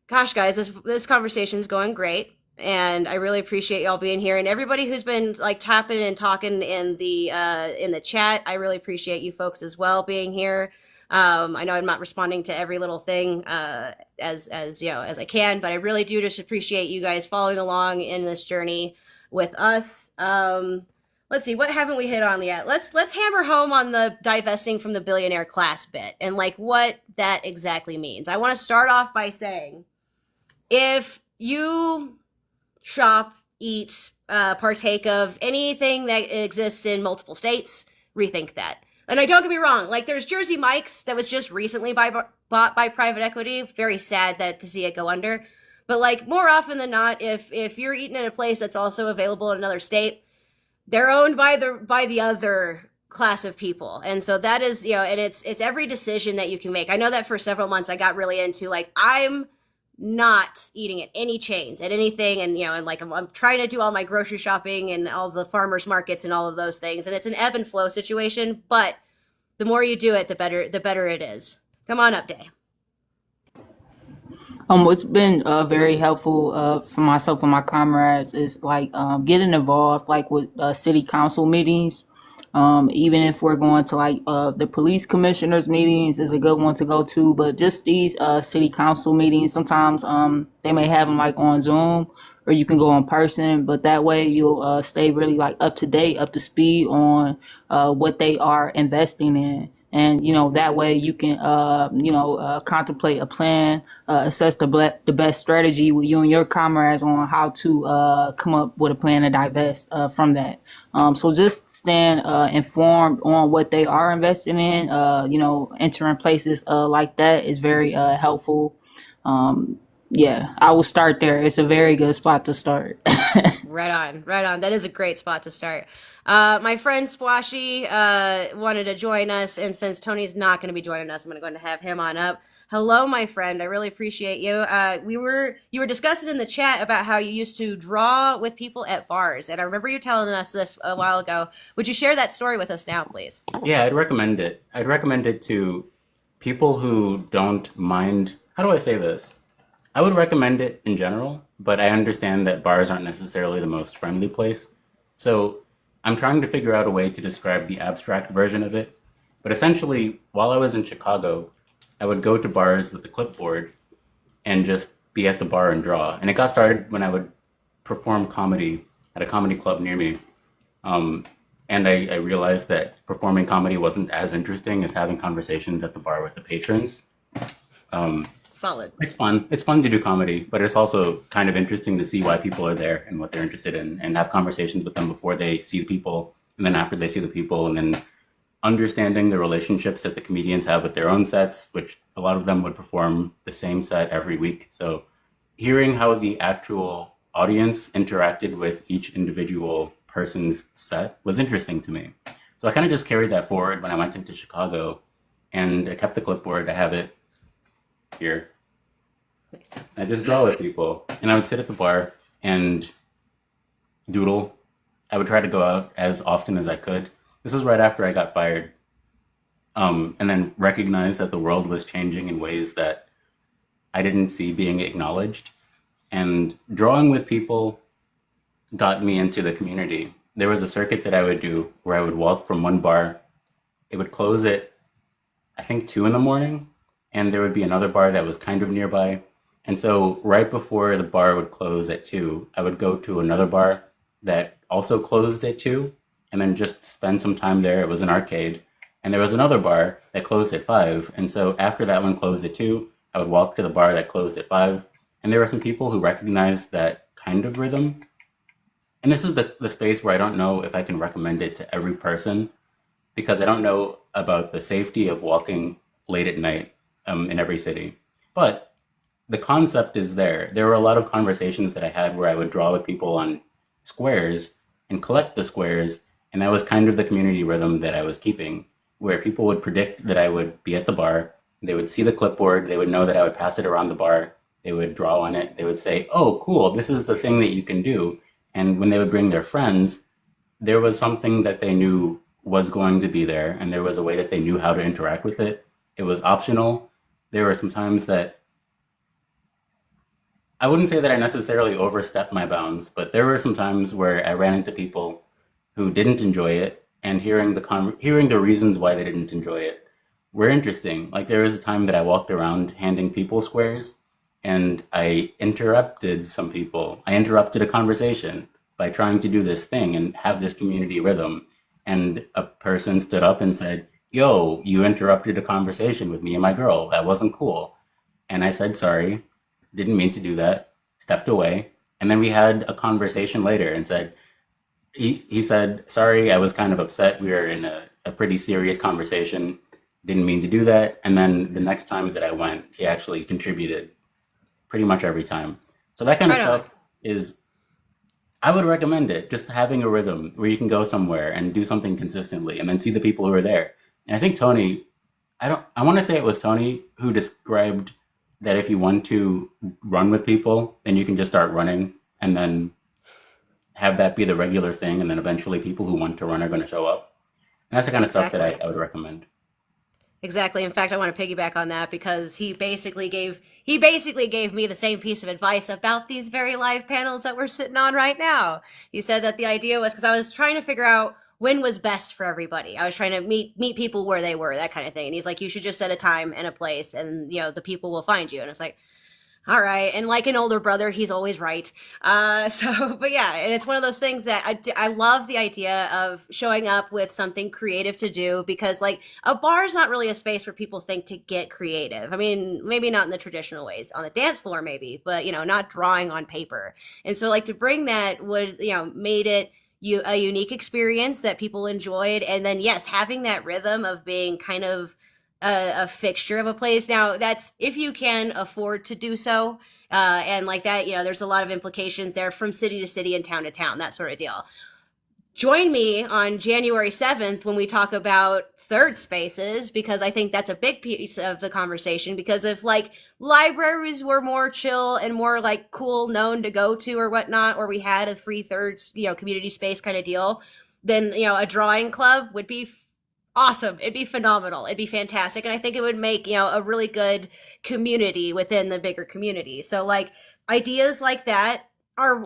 gosh, guys, this conversation is going great. And I really appreciate y'all being here, and everybody who's been like tapping and talking in the chat. I really appreciate you folks as well being here. I know I'm not responding to every little thing as I can, but I really do just appreciate you guys following along in this journey with us. Let's see, what haven't we hit on yet? Let's hammer home on the divesting from the billionaire class bit and like what that exactly means. I want to start off by saying, if you shop, eat, partake of anything that exists in multiple states, rethink that. And I don't get me wrong, like there's Jersey Mike's that was just recently bought by private equity. Very sad to see it go under. But like more often than not, if you're eating at a place that's also available in another state, they're owned by the other class of people. And so that is, and it's every decision that you can make. I know that for several months I got really into like, I'm not eating at any chains, at anything. And, and like I'm trying to do all my grocery shopping and all the farmers markets and all of those things. And it's an ebb and flow situation, but the more you do it, the better it is. Come on up, Daii. What's been very helpful for myself and my comrades is like getting involved like with city council meetings. Even if we're going to like the police commissioners meetings is a good one to go to, but just these city council meetings, sometimes they may have them like on Zoom or you can go in person, but that way you'll stay really like up to date, up to speed on what they are investing in. And, that way you can, contemplate a plan, assess the best strategy with you and your comrades on how to come up with a plan to divest from that. So just stand informed on what they are investing in, entering places like that is very helpful. I will start there. It's a very good spot to start. Right on. That is a great spot to start. My friend Spwashi wanted to join us, and since Tony's not going to be joining us, I'm going to go ahead and have him on up. Hello, my friend. I really appreciate you. You were discussing in the chat about how you used to draw with people at bars, and I remember you telling us this a while ago. Would you share that story with us now, please? Yeah, I'd recommend it. I'd recommend it to people who don't mind. How do I say this? I would recommend it in general, but I understand that bars aren't necessarily the most friendly place. So I'm trying to figure out a way to describe the abstract version of it. But essentially, while I was in Chicago, I would go to bars with a clipboard and just be at the bar and draw. And it got started when I would perform comedy at a comedy club near me. Um, and I realized that performing comedy wasn't as interesting as having conversations at the bar with the patrons. Um, Solid. it's fun. It's fun to do comedy, but it's also kind of interesting to see why people are there and what they're interested in and have conversations with them before they see the people and then after they see the people and then understanding the relationships that the comedians have with their own sets, which a lot of them would perform the same set every week. So hearing how the actual audience interacted with each individual person's set was interesting to me. So I kind of just carried that forward when I went into Chicago and I kept the clipboard. I have it here. I just draw with people and I would sit at the bar and doodle. I would try to go out as often as I could. This was right after I got fired. And then recognized that the world was changing in ways that I didn't see being acknowledged. And drawing with people got me into the community. There was a circuit that I would do where I would walk from one bar. It would close at, I think, 2 in the morning. And there would be another bar that was kind of nearby. And so right before the bar would close at 2, I would go to another bar that also closed at 2 and then just spend some time there. It was an arcade. And there was another bar that closed at 5. And so after that one closed at 2, I would walk to the bar that closed at 5. And there were some people who recognized that kind of rhythm. And this is the space where I don't know if I can recommend it to every person because I don't know about the safety of walking late at night in every city. But the concept is there. There were a lot of conversations that I had where I would draw with people on squares and collect the squares. And that was kind of the community rhythm that I was keeping, where people would predict that I would be at the bar. They would see the clipboard. They would know that I would pass it around the bar. They would draw on it. They would say, oh, cool, this is the thing that you can do. And when they would bring their friends, there was something that they knew was going to be there. And there was a way that they knew how to interact with it. It was optional. There were some times that I wouldn't say that I necessarily overstepped my bounds, but there were some times where I ran into people who didn't enjoy it, and hearing the reasons why they didn't enjoy it were interesting. Like there was a time that I walked around handing people squares, and I interrupted some people. I interrupted a conversation by trying to do this thing and have this community rhythm. And a person stood up and said, yo, you interrupted a conversation with me and my girl. That wasn't cool. And I said, sorry, didn't mean to do that, stepped away. And then we had a conversation later and said, he said, sorry, I was kind of upset. We were in a pretty serious conversation. Didn't mean to do that. And then the next times that I went, he actually contributed pretty much every time. So that kind of Right on. stuff is, I would recommend it. Just having a rhythm where you can go somewhere and do something consistently and then see the people who are there. And I think Tony, I want to say it was Tony who described that if you want to run with people, then you can just start running and then have that be the regular thing. And then eventually people who want to run are going to show up. And that's the kind of stuff that Exactly. I would recommend. Exactly. In fact, I want to piggyback on that because he basically gave me the same piece of advice about these very live panels that we're sitting on right now. He said that the idea was because I was trying to figure out when was best for everybody. I was trying to meet people where they were, that kind of thing. And he's like, you should just set a time and a place, and the people will find you. And it's like, all right. And like an older brother, he's always right. But yeah, and it's one of those things that I love the idea of showing up with something creative to do, because like a bar is not really a space where people think to get creative. I mean, maybe not in the traditional ways, on the dance floor, maybe, but not drawing on paper. And so like to bring that would, made it a unique experience that people enjoyed. And then, yes, having that rhythm of being kind of a fixture of a place. Now, that's if you can afford to do so. And like that, there's a lot of implications there from city to city and town to town, that sort of deal. join me on January 7th when we talk about third spaces, because I think that's a big piece of the conversation. Because if like libraries were more chill and more like cool, known to go to or whatnot, or we had a free thirds, community space kind of deal, then, a drawing club would be awesome. It'd be phenomenal. It'd be fantastic. And I think it would make, a really good community within the bigger community. So like ideas like that are,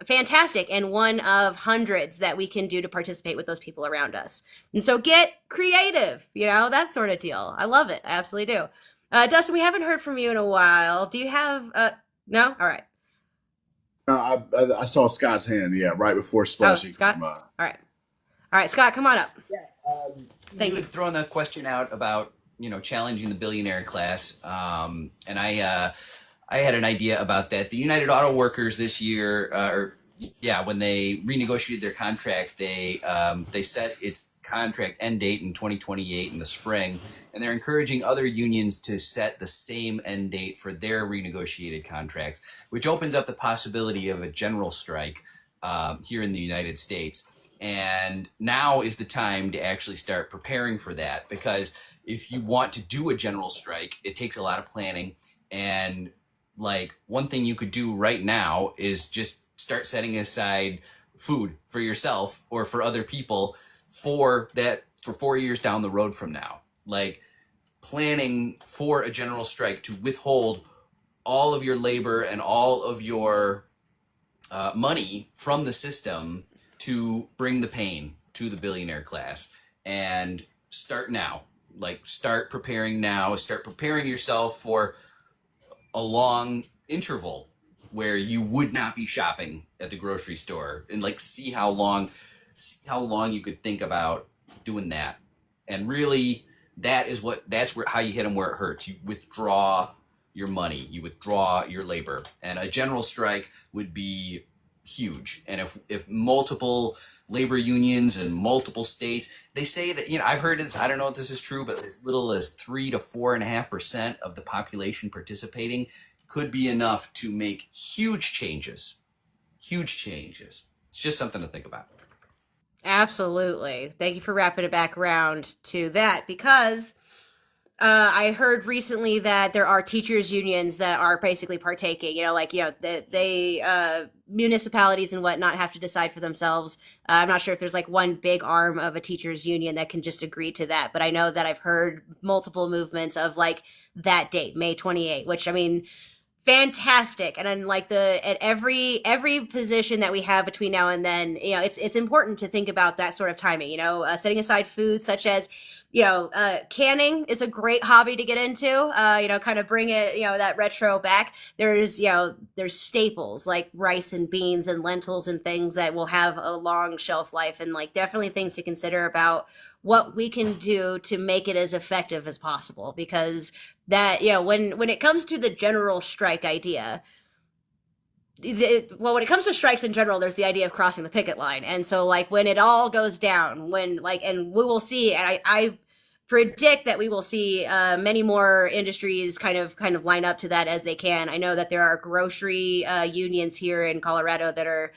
fantastic, and one of hundreds that we can do to participate with those people around us. And so get creative, that sort of deal. I love it. I absolutely do. Dustin, we haven't heard from you in a while. Do you have, no? All right. I saw Scott's hand, right before Spwashi Scott? came by. All right. All right, Scott, come on up. Yeah, Thank you you. had thrown the question out about challenging the billionaire class, and I had an idea about that. The United Auto Workers this year, when they renegotiated their contract, they set its contract end date in 2028 in the spring, and they're encouraging other unions to set the same end date for their renegotiated contracts, which opens up the possibility of a general strike here in the United States. And now is the time to actually start preparing for that, because if you want to do a general strike, it takes a lot of planning. And like one thing you could do right now is just start setting aside food for yourself or for other people for 4 years down the road from now. Like planning for a general strike to withhold all of your labor and all of your money from the system to bring the pain to the billionaire class, and start now. Like start preparing now, start preparing yourself for a long interval where you would not be shopping at the grocery store, and like see how long you could think about doing that. And really that's how you hit them where it hurts. You withdraw your money, you withdraw your labor, and a general strike would be huge. And if multiple labor unions in multiple states, they say that, I've heard this, I don't know if this is true, but as little as 3 to 4.5% of the population participating could be enough to make huge changes. It's just something to think about. Absolutely. Thank you for wrapping it back around to that, because I heard recently that there are teachers unions that are basically partaking, municipalities and whatnot have to decide for themselves. I'm not sure if there's like one big arm of a teachers union that can just agree to that, but I know that I've heard multiple movements of like that date, May 28, which, I mean, fantastic. And then like at every position that we have between now and then, it's important to think about that sort of timing, setting aside food such as, canning is a great hobby to get into, kind of bring it, that retro back. There's staples like rice and beans and lentils and things that will have a long shelf life, and like definitely things to consider about what we can do to make it as effective as possible. Because that, when it comes to the general strike idea, when it comes to strikes in general, there's the idea of crossing the picket line. And so like when it all goes down, and we will see, and I predict that we will see many more industries kind of line up to that as they can. I know that there are grocery unions here in Colorado that are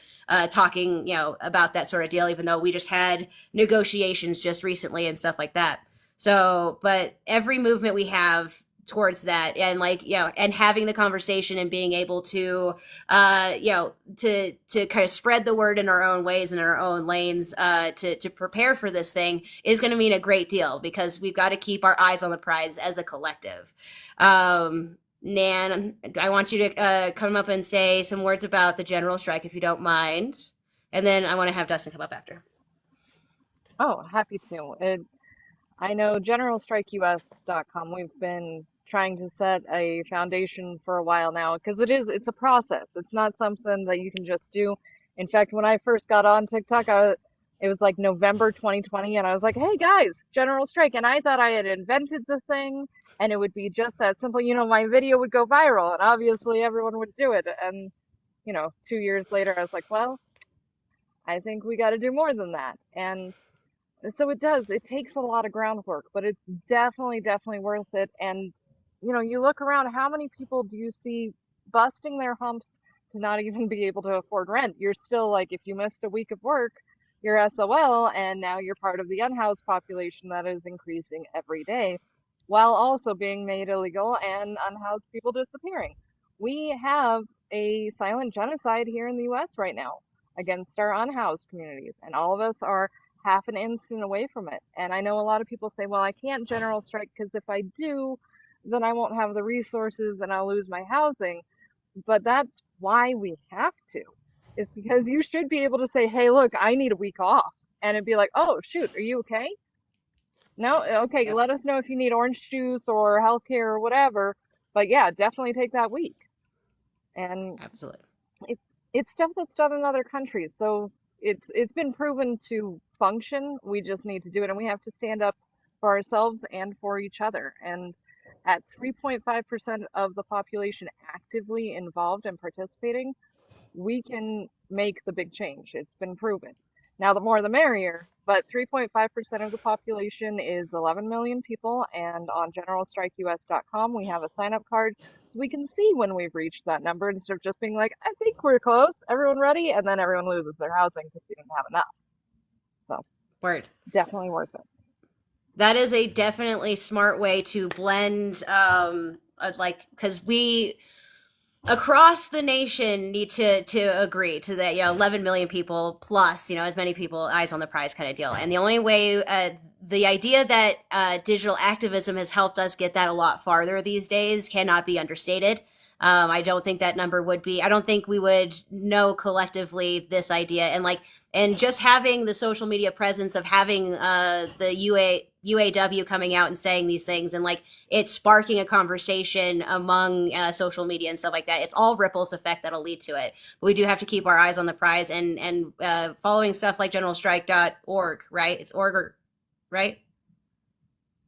talking, about that sort of deal, even though we just had negotiations just recently and stuff like that. So, but every movement we have towards that, and and having the conversation and being able to to kind of spread the word in our own ways, in our own lanes, to prepare for this thing is going to mean a great deal, because we've got to keep our eyes on the prize as a collective. Nan, I want you to come up and say some words about the general strike, if you don't mind, and then I want to have Dustin come up after. Oh, happy to. I know generalstrikeus.com, we've been trying to set a foundation for a while now, because it's a process. It's not something that you can just do. In fact, when I first got on TikTok, it was like November 2020, and I was like, hey guys, general strike. And I thought I had invented the thing and it would be just that simple. My video would go viral and obviously everyone would do it. And, 2 years later, I was like, well, I think we got to do more than that. And so it does. It takes a lot of groundwork, but it's definitely worth it. And, you look around, how many people do you see busting their humps to not even be able to afford rent? You're still like, if you missed a week of work, you're SOL, and now you're part of the unhoused population that is increasing every day, while also being made illegal and unhoused people disappearing. We have a silent genocide here in the US right now against our unhoused communities, and all of us are half an instant away from it. And I know a lot of people say, well, I can't general strike because if I do, then I won't have the resources and I'll lose my housing. But that's why we have to, is because you should be able to say, hey, look, I need a week off. And it'd be like, oh, shoot, are you okay? No? Okay, Yep. let us know if you need orange juice or healthcare or whatever. But yeah, definitely take that week. And Absolutely. it's stuff that's done in other countries. So it's been proven to function. We just need to do it, and we have to stand up for ourselves and for each other. And at 3.5% of the population actively involved and participating, we can make the big change. It's been proven. Now, the more the merrier, but 3.5% of the population is 11 million people, and on generalstrikeus.com, we have a sign up card so we can see when we've reached that number instead of just being like, I think we're close, everyone ready? And then everyone loses their housing because we didn't have enough. So, Word. definitely worth it. That is a definitely smart way to blend, because we across the nation need to agree to that, 11 million people plus, as many people, eyes on the prize kind of deal. And the only way, the idea that digital activism has helped us get that a lot farther these days cannot be understated. I don't think that number would be, I don't think we would know collectively this idea. And just having the social media presence of having the UAW coming out and saying these things, and it's sparking a conversation among social media and stuff like that. It's all ripples effect that'll lead to it. But we do have to keep our eyes on the prize and following stuff like generalstrike.org, right? It's org, right?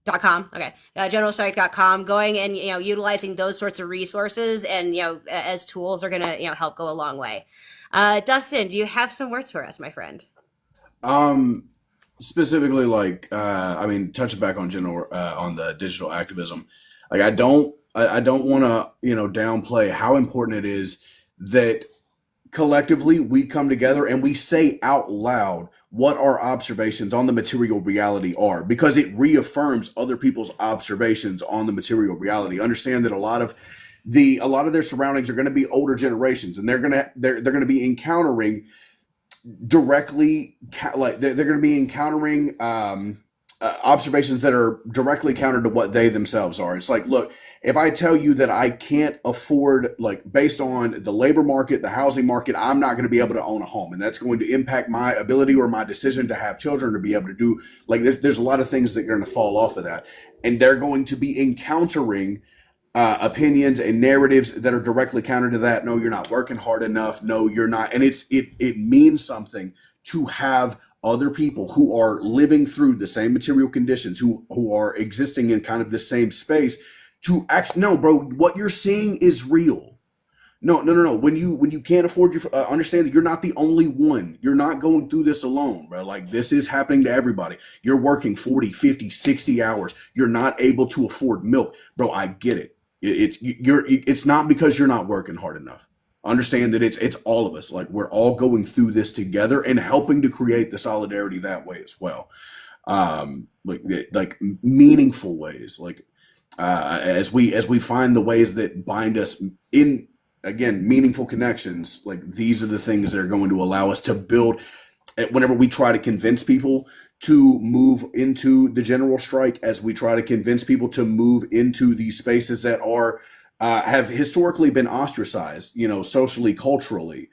.com. Okay. Generalstrike.com, going and, utilizing those sorts of resources and, as tools are going to, help go a long way. Dustin, do you have some words for us, my friend? Specifically, touching back on on the digital activism, I don't want to, downplay how important it is that collectively we come together and we say out loud what our observations on the material reality are, because it reaffirms other people's observations on the material reality. Understand that a lot of their surroundings are going to be older generations, and they're going to be encountering directly, they're going to be encountering observations that are directly counter to what they themselves are. It's like, look, if I tell you that I can't afford, based on the labor market, the housing market, I'm not going to be able to own a home, and that's going to impact my ability or my decision to have children, to be able to do, there's a lot of things that are going to fall off of that, and they're going to be encountering opinions and narratives that are directly counter to that. No, you're not working hard enough. No, you're not. And it means something to have other people who are living through the same material conditions, who are existing in kind of the same space, to actually, no, bro, what you're seeing is real. No. When you can't afford your, understand that you're not the only one. You're not going through this alone, bro. This is happening to everybody. You're working 40, 50, 60 hours. You're not able to afford milk, bro. I get it. It's not because you're not working hard enough. Understand that it's all of us. We're all going through this together and helping to create the solidarity that way as well. Meaningful ways, as we find the ways that bind us in, again, meaningful connections. These are the things that are going to allow us to build. Whenever we try to convince people to move into the general strike, as we try to convince people to move into these spaces that are have historically been ostracized, socially, culturally,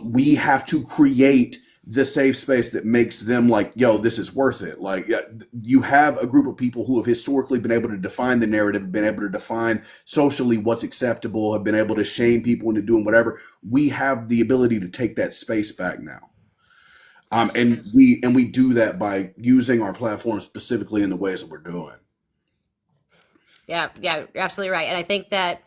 we have to create the safe space that makes them yo, this is worth it. You have a group of people who have historically been able to define the narrative, been able to define socially what's acceptable, have been able to shame people into doing whatever. We have the ability to take that space back now. And we do that by using our platform specifically in the ways that we're doing. Yeah, you're absolutely right. And I think that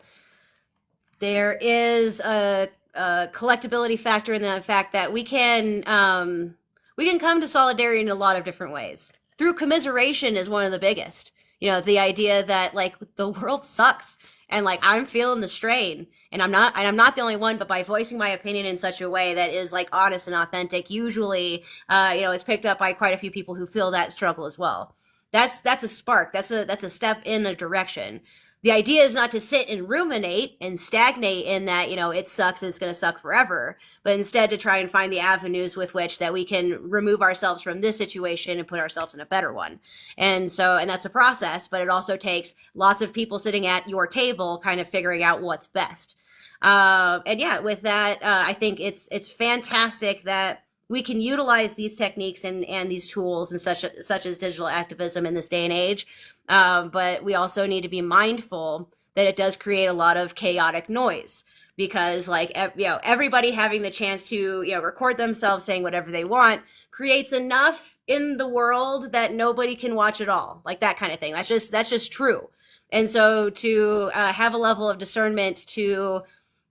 there is a collectability factor in the fact that we can come to solidarity in a lot of different ways. Through commiseration is one of the biggest. You know, the idea that like the world sucks and like I'm feeling the strain and I'm not the only one, but by voicing my opinion in such a way that is like honest and authentic, usually, you know, it's picked up by quite a few people who feel that struggle as well. That's a spark. That's a step in a direction. The idea is not to sit and ruminate and stagnate in that, you know, it sucks and it's going to suck forever, but instead to try and find the avenues with which that we can remove ourselves from this situation and put ourselves in a better one. And that's a process, but it also takes lots of people sitting at your table kind of figuring out what's best. And yeah, with that, I think it's fantastic that we can utilize these techniques and these tools and such as digital activism in this day and age. But we also need to be mindful that it does create a lot of chaotic noise because like, you know, everybody having the chance to, you know, record themselves saying whatever they want creates enough in the world that nobody can watch it all, like that kind of thing. That's just true. And so to have a level of discernment to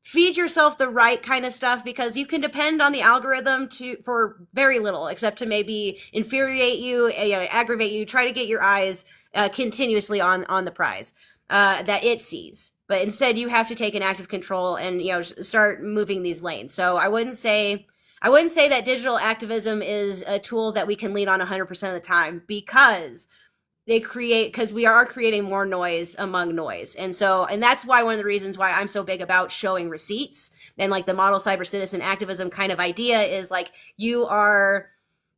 feed yourself the right kind of stuff, because you can depend on the algorithm for very little, except to maybe infuriate you, you know, aggravate you, try to get your eyes continuously on the prize that it sees. But instead, you have to take an active control and, you know, start moving these lanes. So I wouldn't say that digital activism is a tool that we can lean on 100% of the time, because we are creating more noise among noise. And that's why one of the reasons why I'm so big about showing receipts and like the model cyber citizen activism kind of idea is like you are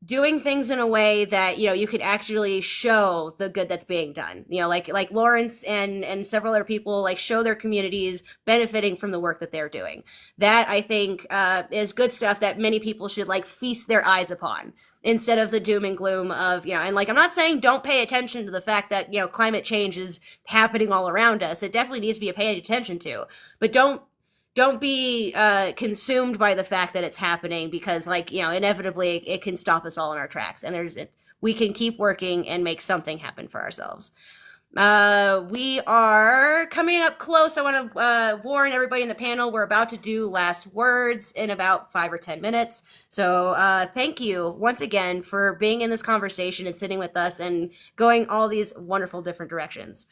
doing things in a way that, you know, you could actually show the good that's being done. You know, like Lawrence and several other people like show their communities benefiting from the work that they're doing. That I think is good stuff that many people should like feast their eyes upon, instead of the doom and gloom of, you know, and like, I'm not saying don't pay attention to the fact that, you know, climate change is happening all around us. It definitely needs to be paid attention to, but don't be consumed by the fact that it's happening, because like, you know, inevitably it can stop us all in our tracks, and we can keep working and make something happen for ourselves. We are coming up close. I want to warn everybody in the panel, we're about to do last words in about 5 or 10 minutes. So thank you once again for being in this conversation and sitting with us and going all these wonderful different directions.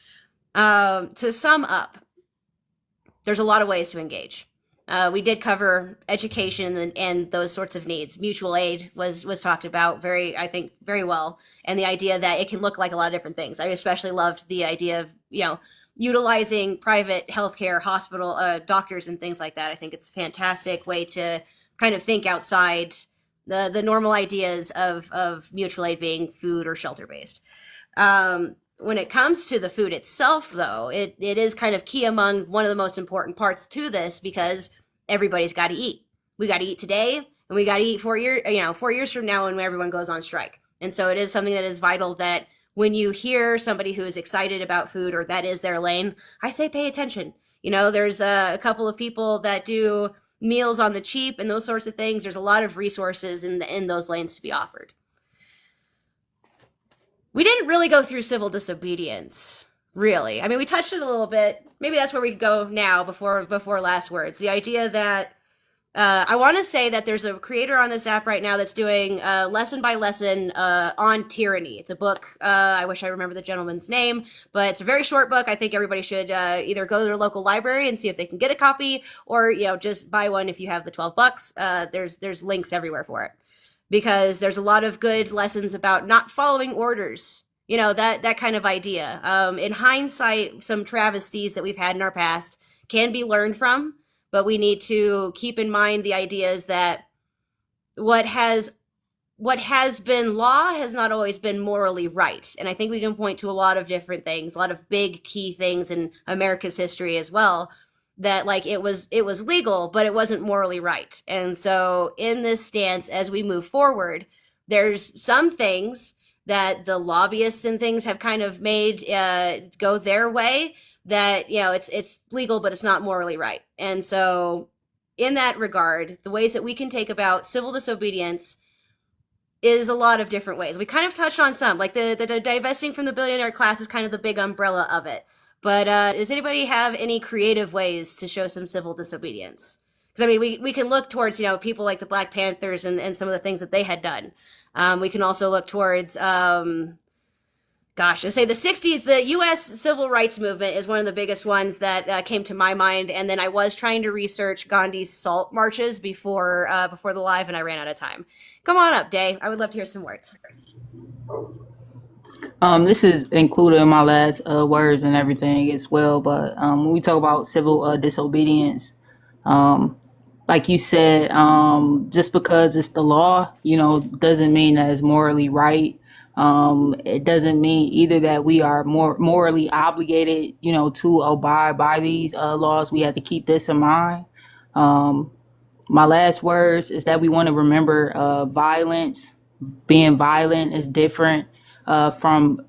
To sum up, there's a lot of ways to engage. We did cover education and those sorts of needs. Mutual aid was talked about I think very well. And the idea that it can look like a lot of different things. I especially loved the idea of, you know, utilizing private healthcare, hospital, doctors and things like that. I think it's a fantastic way to kind of think outside the normal ideas of mutual aid being food or shelter based. When it comes to the food itself, though, it is kind of key among one of the most important parts to this, because everybody's got to eat. We got to eat today, and we got to eat 4 years from now when everyone goes on strike. And so it is something that is vital that when you hear somebody who is excited about food or that is their lane, I say pay attention. You know, there's a couple of people that do meals on the cheap and those sorts of things. There's a lot of resources in those lanes to be offered. We didn't really go through civil disobedience, really. I mean, we touched it a little bit. Maybe that's where we could go now before last words. The idea that I want to say that there's a creator on this app right now that's doing lesson by lesson on tyranny. It's a book. I wish I remember the gentleman's name, but it's a very short book. I think everybody should either go to their local library and see if they can get a copy, or, you know, just buy one if you have the $12. There's links everywhere for it, because there's a lot of good lessons about not following orders, you know, that kind of idea. In hindsight, some travesties that we've had in our past can be learned from, but we need to keep in mind the ideas that what has been law has not always been morally right. And I think we can point to a lot of different things, a lot of big key things in America's history as well, that like it was legal, but it wasn't morally right. And so in this stance, as we move forward, there's some things that the lobbyists and things have kind of made go their way, that, you know, it's legal, but it's not morally right. And so in that regard, the ways that we can take about civil disobedience is a lot of different ways. We kind of touched on some, like the divesting from the billionaire class is kind of the big umbrella of it. But does anybody have any creative ways to show some civil disobedience? Because, I mean, we can look towards, you know, people like the Black Panthers and some of the things that they had done. We can also look towards Gosh, I say the 60s, the U.S. civil rights movement is one of the biggest ones that came to my mind. And then I was trying to research Gandhi's salt marches before the live, and I ran out of time. Come on up, Daii. I would love to hear some words. This is included in my last words and everything as well. But when we talk about civil disobedience, like you said, just because it's the law, doesn't mean that it's morally right. It doesn't mean either that we are more morally obligated, to abide by these laws. We have to keep this in mind. My last words is that we want to remember violence. Being violent is different from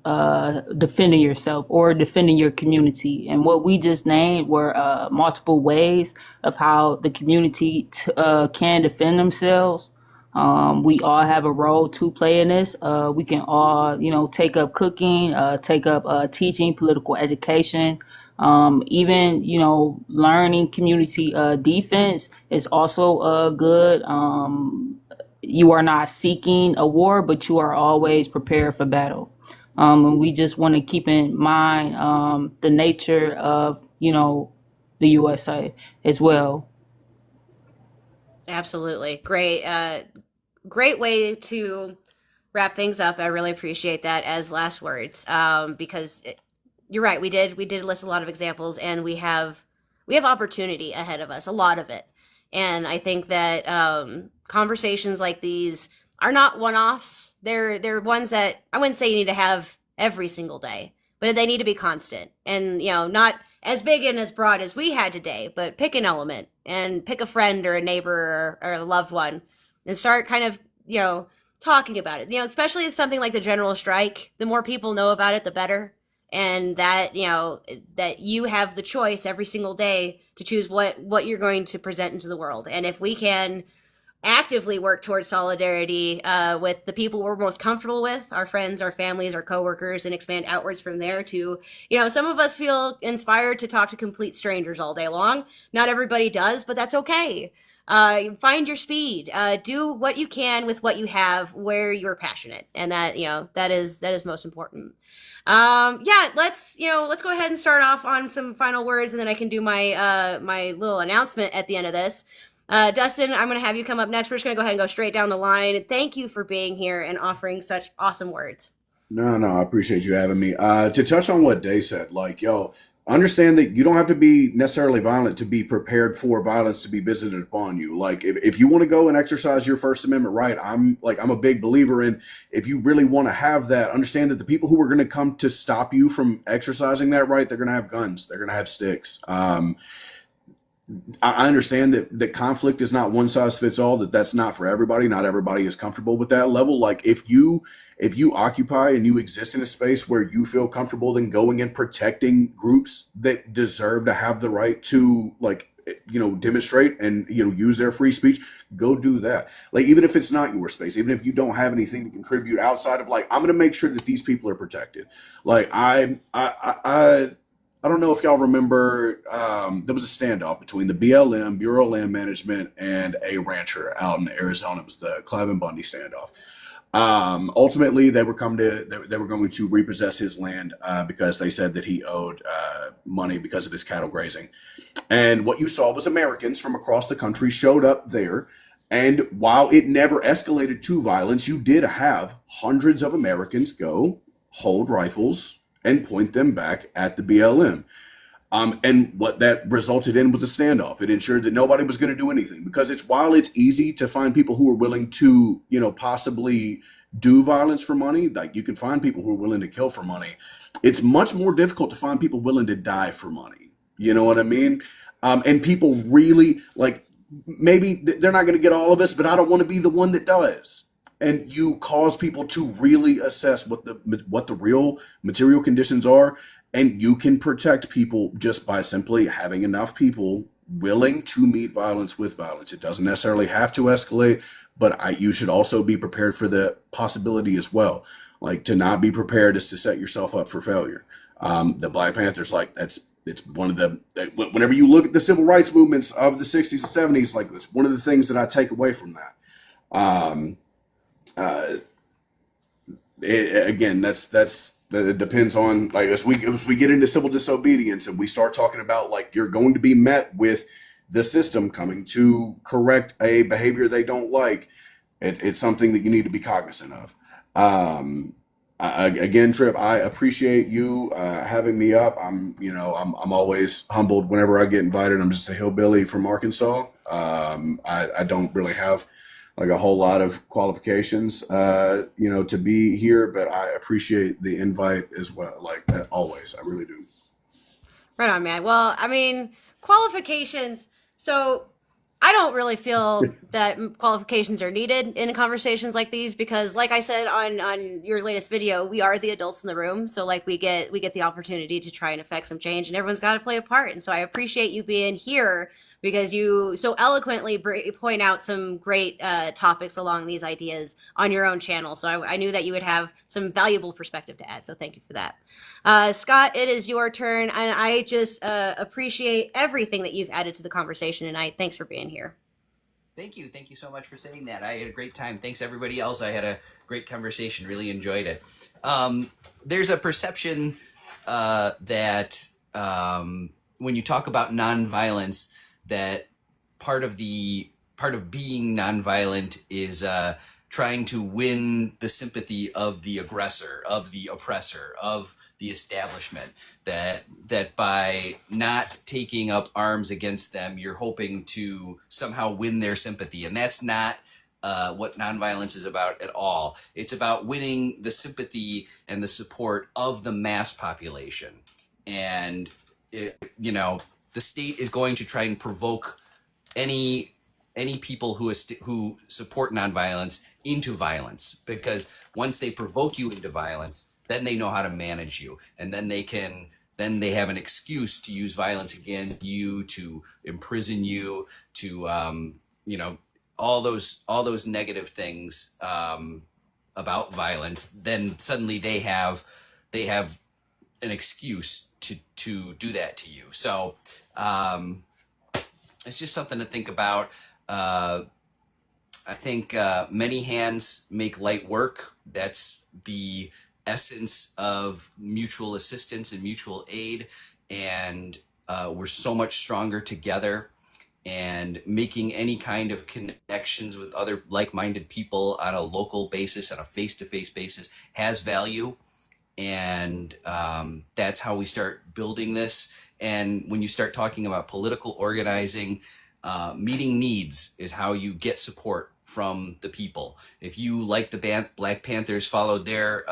defending yourself or defending your community. And what we just named were multiple ways of how the community can defend themselves. We all have a role to play in this. We can all, take up cooking, take up teaching, political education, even, learning community defense is also good. You are not seeking a war, but you are always prepared for battle. And we just want to keep in mind the nature of, the USA as well. Absolutely. Great way to wrap things up. I really appreciate that as last words, because you're right. We did list a lot of examples, and we have opportunity ahead of us, a lot of it. And I think that conversations like these are not one-offs. They're ones that I wouldn't say you need to have every single day, but they need to be constant. And, not as big and as broad as we had today, but pick an element and pick a friend or a neighbor or a loved one and start kind of, talking about it. Especially with something like the general strike, the more people know about it, the better. And that, that you have the choice every single day to choose what you're going to present into the world. And if we can actively work towards solidarity with the people we're most comfortable with, our friends, our families, our coworkers, and expand outwards from there to, some of us feel inspired to talk to complete strangers all day long. Not everybody does, but that's okay. Find your speed. Do what you can with what you have, where you're passionate, and that that is most important. Let's go ahead and start off on some final words, and then I can do my little announcement at the end of this. Dustin, I'm going to have you come up next. We're just going to go ahead and go straight down the line. Thank you for being here and offering such awesome words. No, I appreciate you having me. To touch on what Daii said, understand that you don't have to be necessarily violent to be prepared for violence to be visited upon you. Like, if you want to go and exercise your First Amendment right, I'm a big believer in, if you really want to have that, understand that the people who are going to come to stop you from exercising that right, they're going to have guns, they're going to have sticks. I understand that conflict is not one size fits all, that's not for everybody. Not everybody is comfortable with that level. Like, if you occupy and you exist in a space where you feel comfortable then going and protecting groups that deserve to have the right to, demonstrate and, use their free speech, go do that. Like, even if it's not your space, even if you don't have anything to contribute outside of, I'm going to make sure that these people are protected. Like, I don't know if y'all remember, there was a standoff between the BLM, Bureau of Land Management, and a rancher out in Arizona. It was the Clive and Bundy standoff. Ultimately, they were going to repossess his land because they said that he owed money because of his cattle grazing. And what you saw was Americans from across the country showed up there. And while it never escalated to violence, you did have hundreds of Americans go hold rifles and point them back at the BLM. And what that resulted in was a standoff. It ensured that nobody was going to do anything, because while it's easy to find people who are willing to, possibly do violence for money, like you can find people who are willing to kill for money. It's much more difficult to find people willing to die for money. You know what I mean? And people really, maybe they're not going to get all of us, but I don't want to be the one that does. And you cause people to really assess what the real material conditions are. And you can protect people just by simply having enough people willing to meet violence with violence. It doesn't necessarily have to escalate, but you should also be prepared for the possibility as well. Like, to not be prepared is to set yourself up for failure. The Black Panthers, it's one of the, whenever you look at the civil rights movements of the 60s and 70s, it's one of the things that I take away from that. Again, that's That it depends on, like, as we get into civil disobedience and we start talking about, like, you're going to be met with the system coming to correct a behavior they don't like. It's something that you need to be cognizant of. Again, Tripp, I appreciate you having me up. I'm always humbled whenever I get invited. I'm just a hillbilly from Arkansas. I don't really have like a whole lot of qualifications, to be here, but I appreciate the invite as well. Like always, I really do. Right on, man. Well, I mean, qualifications. So I don't really feel that qualifications are needed in conversations like these because, like I said on your latest video, we are the adults in the room. So like we get the opportunity to try and affect some change, and everyone's got to play a part. And so I appreciate you being here because you so eloquently point out some great topics along these ideas on your own channel. So I knew that you would have some valuable perspective to add. So thank you for that. Scott, it is your turn. And I just appreciate everything that you've added to the conversation tonight. Thanks for being here. Thank you. Thank you so much for saying that. I had a great time. Thanks, everybody else. I had a great conversation. Really enjoyed it. There's a perception that when you talk about nonviolence, that part of being nonviolent is trying to win the sympathy of the aggressor, of the oppressor, of the establishment. That by not taking up arms against them, you're hoping to somehow win their sympathy, and that's not what nonviolence is about at all. It's about winning the sympathy and the support of the mass population, and the state is going to try and provoke any people who support nonviolence into violence, because once they provoke you into violence, then they know how to manage you, and then they have an excuse to use violence against you, to imprison you, to all those negative things about violence. Then suddenly they have an excuse to do that to you. So it's just something to think about. I think many hands make light work. That's the essence of mutual assistance and mutual aid. And we're so much stronger together. And making any kind of connections with other like-minded people on a local basis, on a face-to-face basis, has value. And that's how we start building this. And when you start talking about political organizing, meeting needs is how you get support from the people. If you, like the Black Panthers, followed their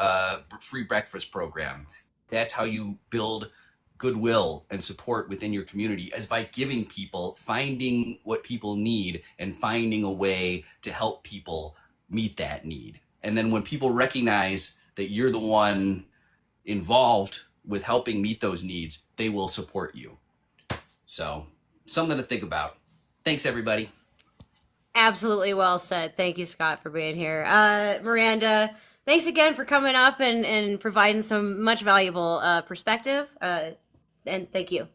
free breakfast program, that's how you build goodwill and support within your community, as by giving people, finding what people need and finding a way to help people meet that need. And then when people recognize that you're the one involved with helping meet those needs, they will support you. So something to think about. Thanks, everybody. Absolutely well said. Thank you, Scott, for being here. Miranda, thanks again for coming up and providing some much valuable perspective. And thank you.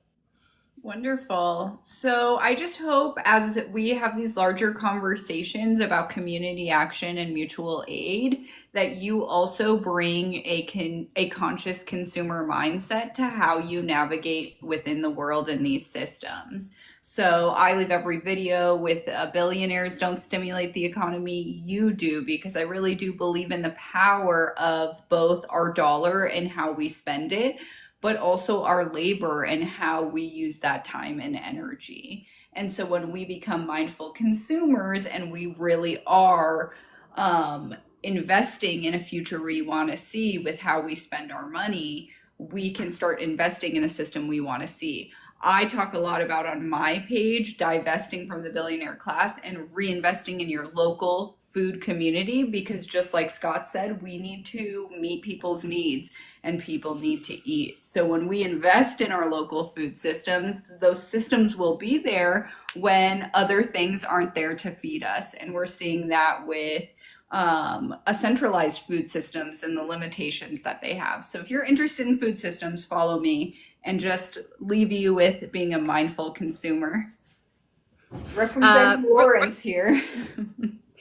Wonderful. So I just hope as we have these larger conversations about community action and mutual aid, that you also bring a conscious consumer mindset to how you navigate within the world in these systems. So I leave every video with billionaires don't stimulate the economy, you do, because I really do believe in the power of both our dollar and how we spend it, but also our labor and how we use that time and energy. And so when we become mindful consumers and we really are investing in a future we want to see with how we spend our money, we can start investing in a system we want to see. I talk a lot about on my page, divesting from the billionaire class and reinvesting in your local food community, because just like Scott said, we need to meet people's needs and people need to eat. So when we invest in our local food systems, those systems will be there when other things aren't there to feed us. And we're seeing that with a centralized food systems and the limitations that they have. So if you're interested in food systems, follow me, and just leave you with being a mindful consumer. Represent Lawrence here.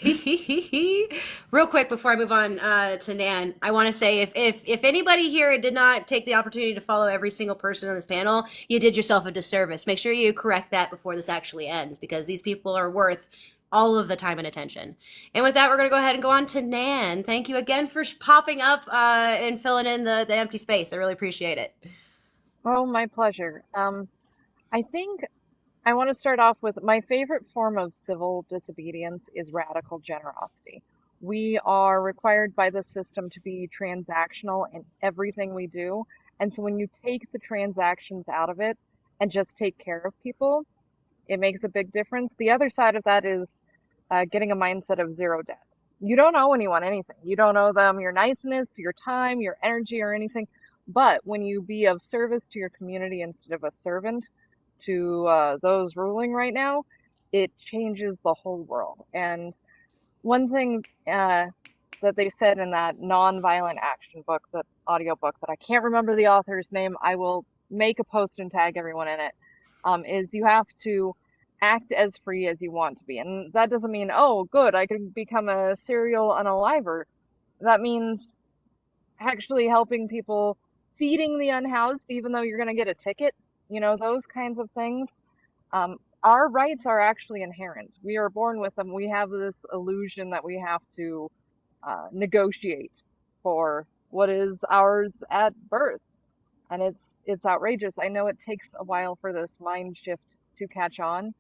Real quick before I move on to Nan, I want to say if anybody here did not take the opportunity to follow every single person on this panel, you did yourself a disservice. Make sure you correct that before this actually ends, because these people are worth all of the time and attention. And with that, we're going to go ahead and go on to Nan. Thank you again for popping up and filling in the empty space. I really appreciate it. Oh, my pleasure. I think I want to start off with my favorite form of civil disobedience is radical generosity. We are required by the system to be transactional in everything we do. And so when you take the transactions out of it and just take care of people, it makes a big difference. The other side of that is getting a mindset of zero debt. You don't owe anyone anything. You don't owe them your niceness, your time, your energy, or anything. But when you be of service to your community instead of a servant to those ruling right now, it changes the whole world. And one thing that they said in that nonviolent action book, that audiobook that I can't remember the author's name, I will make a post and tag everyone in it, is you have to act as free as you want to be. And that doesn't mean, oh, good, I can become a serial unaliver. That means actually helping people, feeding the unhoused, even though you're going to get a ticket, those kinds of things. Our rights are actually inherent. We are born with them. We have this illusion that we have to negotiate for what is ours at birth. And it's outrageous. I know it takes a while for this mind shift to catch on,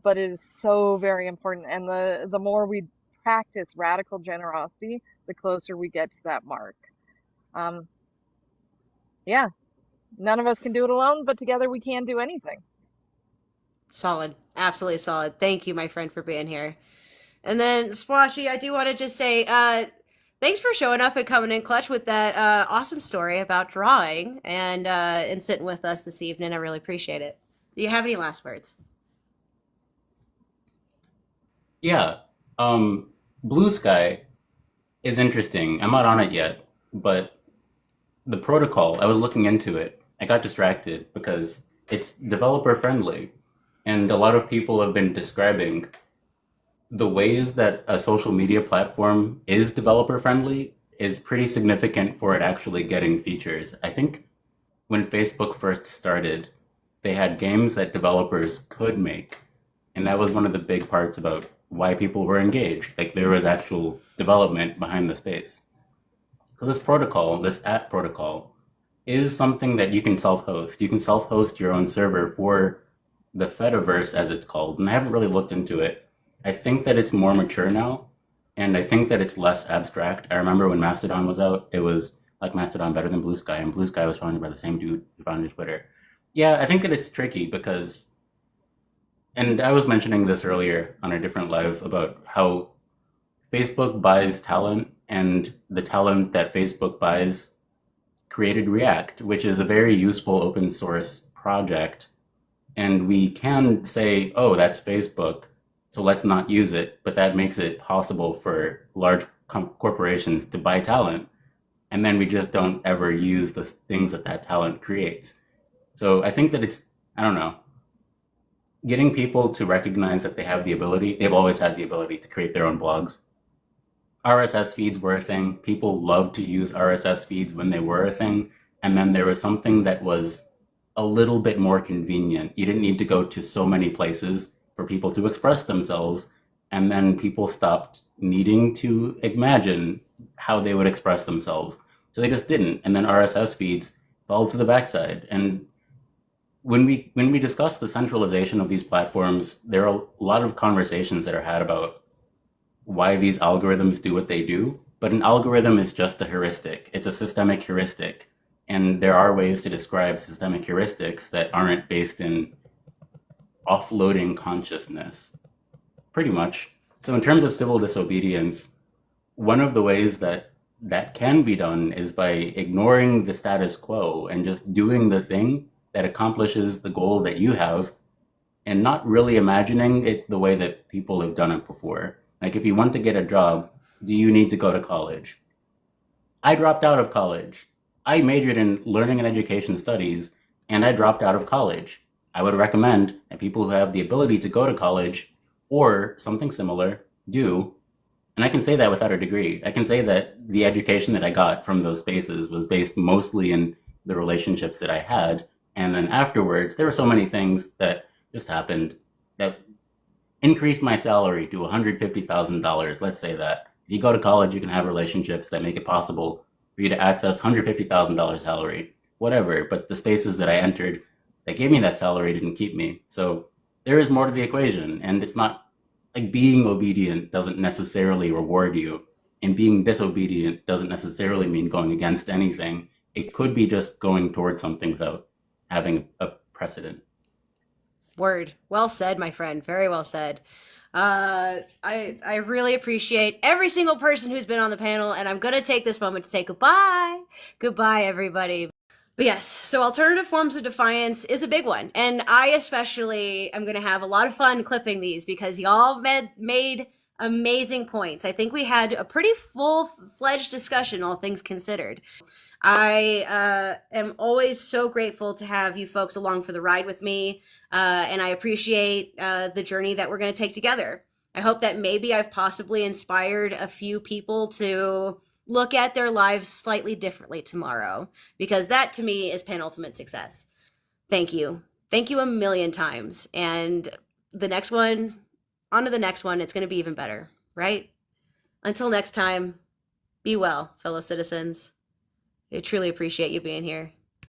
but it is so very important. And the more we practice radical generosity, the closer we get to that mark. Yeah, none of us can do it alone, but together we can do anything. Solid. Absolutely solid. Thank you, my friend, for being here. And then, Spwashi, I do want to just say thanks for showing up and coming in clutch with that awesome story about drawing and sitting with us this evening. I really appreciate it. Do you have any last words? Yeah. Blue Sky is interesting. I'm not on it yet, but the protocol, I was looking into it. I got distracted because it's developer friendly. And a lot of people have been describing the ways that a social media platform is developer friendly is pretty significant for it actually getting features. I think when Facebook first started, they had games that developers could make. And that was one of the big parts about why people were engaged. Like, there was actual development behind the space. So this protocol, this app protocol, is something that you can self-host. You can self-host your own server for the Fediverse, as it's called. And I haven't really looked into it. I think that it's more mature now, and I think that it's less abstract. I remember when Mastodon was out, it was like Mastodon better than Blue Sky, and Blue Sky was founded by the same dude who founded Twitter. Yeah, I think it is tricky because, and I was mentioning this earlier on a different live about how Facebook buys talent, and the talent that Facebook buys created React, which is a very useful open source project. And we can say, oh, that's Facebook, so let's not use it. But that makes it possible for large corporations to buy talent. And then we just don't ever use the things that that talent creates. So I think that it's, I don't know, getting people to recognize that they have the ability, they've always had the ability to create their own blogs. RSS feeds were a thing. People loved to use RSS feeds when they were a thing. And then there was something that was a little bit more convenient. You didn't need to go to so many places for people to express themselves. And then people stopped needing to imagine how they would express themselves. So they just didn't. And then RSS feeds fell to the backside. And when we discuss the centralization of these platforms, there are a lot of conversations that are had about why these algorithms do what they do. But an algorithm is just a heuristic. It's a systemic heuristic. And there are ways to describe systemic heuristics that aren't based in offloading consciousness, pretty much. So in terms of civil disobedience, one of the ways that can be done is by ignoring the status quo and just doing the thing that accomplishes the goal that you have and not really imagining it the way that people have done it before. Like, if you want to get a job, do you need to go to college? I dropped out of college. I majored in learning and education studies, and I dropped out of college. I would recommend that people who have the ability to go to college or something similar do, And I can say that without a degree. I can say that the education that I got from those spaces was based mostly in the relationships that I had. And then afterwards, there were so many things that just happened that increased my salary to $150,000. Let's say that. If you go to college, you can have relationships that make it possible for you to access $150,000 salary, whatever. But the spaces that I entered that gave me that salary didn't keep me. So there is more to the equation. And it's not like being obedient doesn't necessarily reward you, and being disobedient doesn't necessarily mean going against anything. It could be just going towards something without having a precedent. Word. Well said, my friend. Very well said. I really appreciate every single person who's been on the panel, and I'm going to take this moment to say goodbye. Goodbye, everybody. But yes, so alternative forms of defiance is a big one. And I especially am going to have a lot of fun clipping these because y'all made amazing points. I think we had a pretty full-fledged discussion, all things considered. I am always so grateful to have you folks along for the ride with me, and I appreciate the journey that we're going to take together. I hope that maybe I've possibly inspired a few people to look at their lives slightly differently tomorrow, because that to me is penultimate success. Thank you. Thank you a million times. And the next one, on to the next one, it's going to be even better, right? Until next time, be well, fellow citizens. I truly appreciate you being here.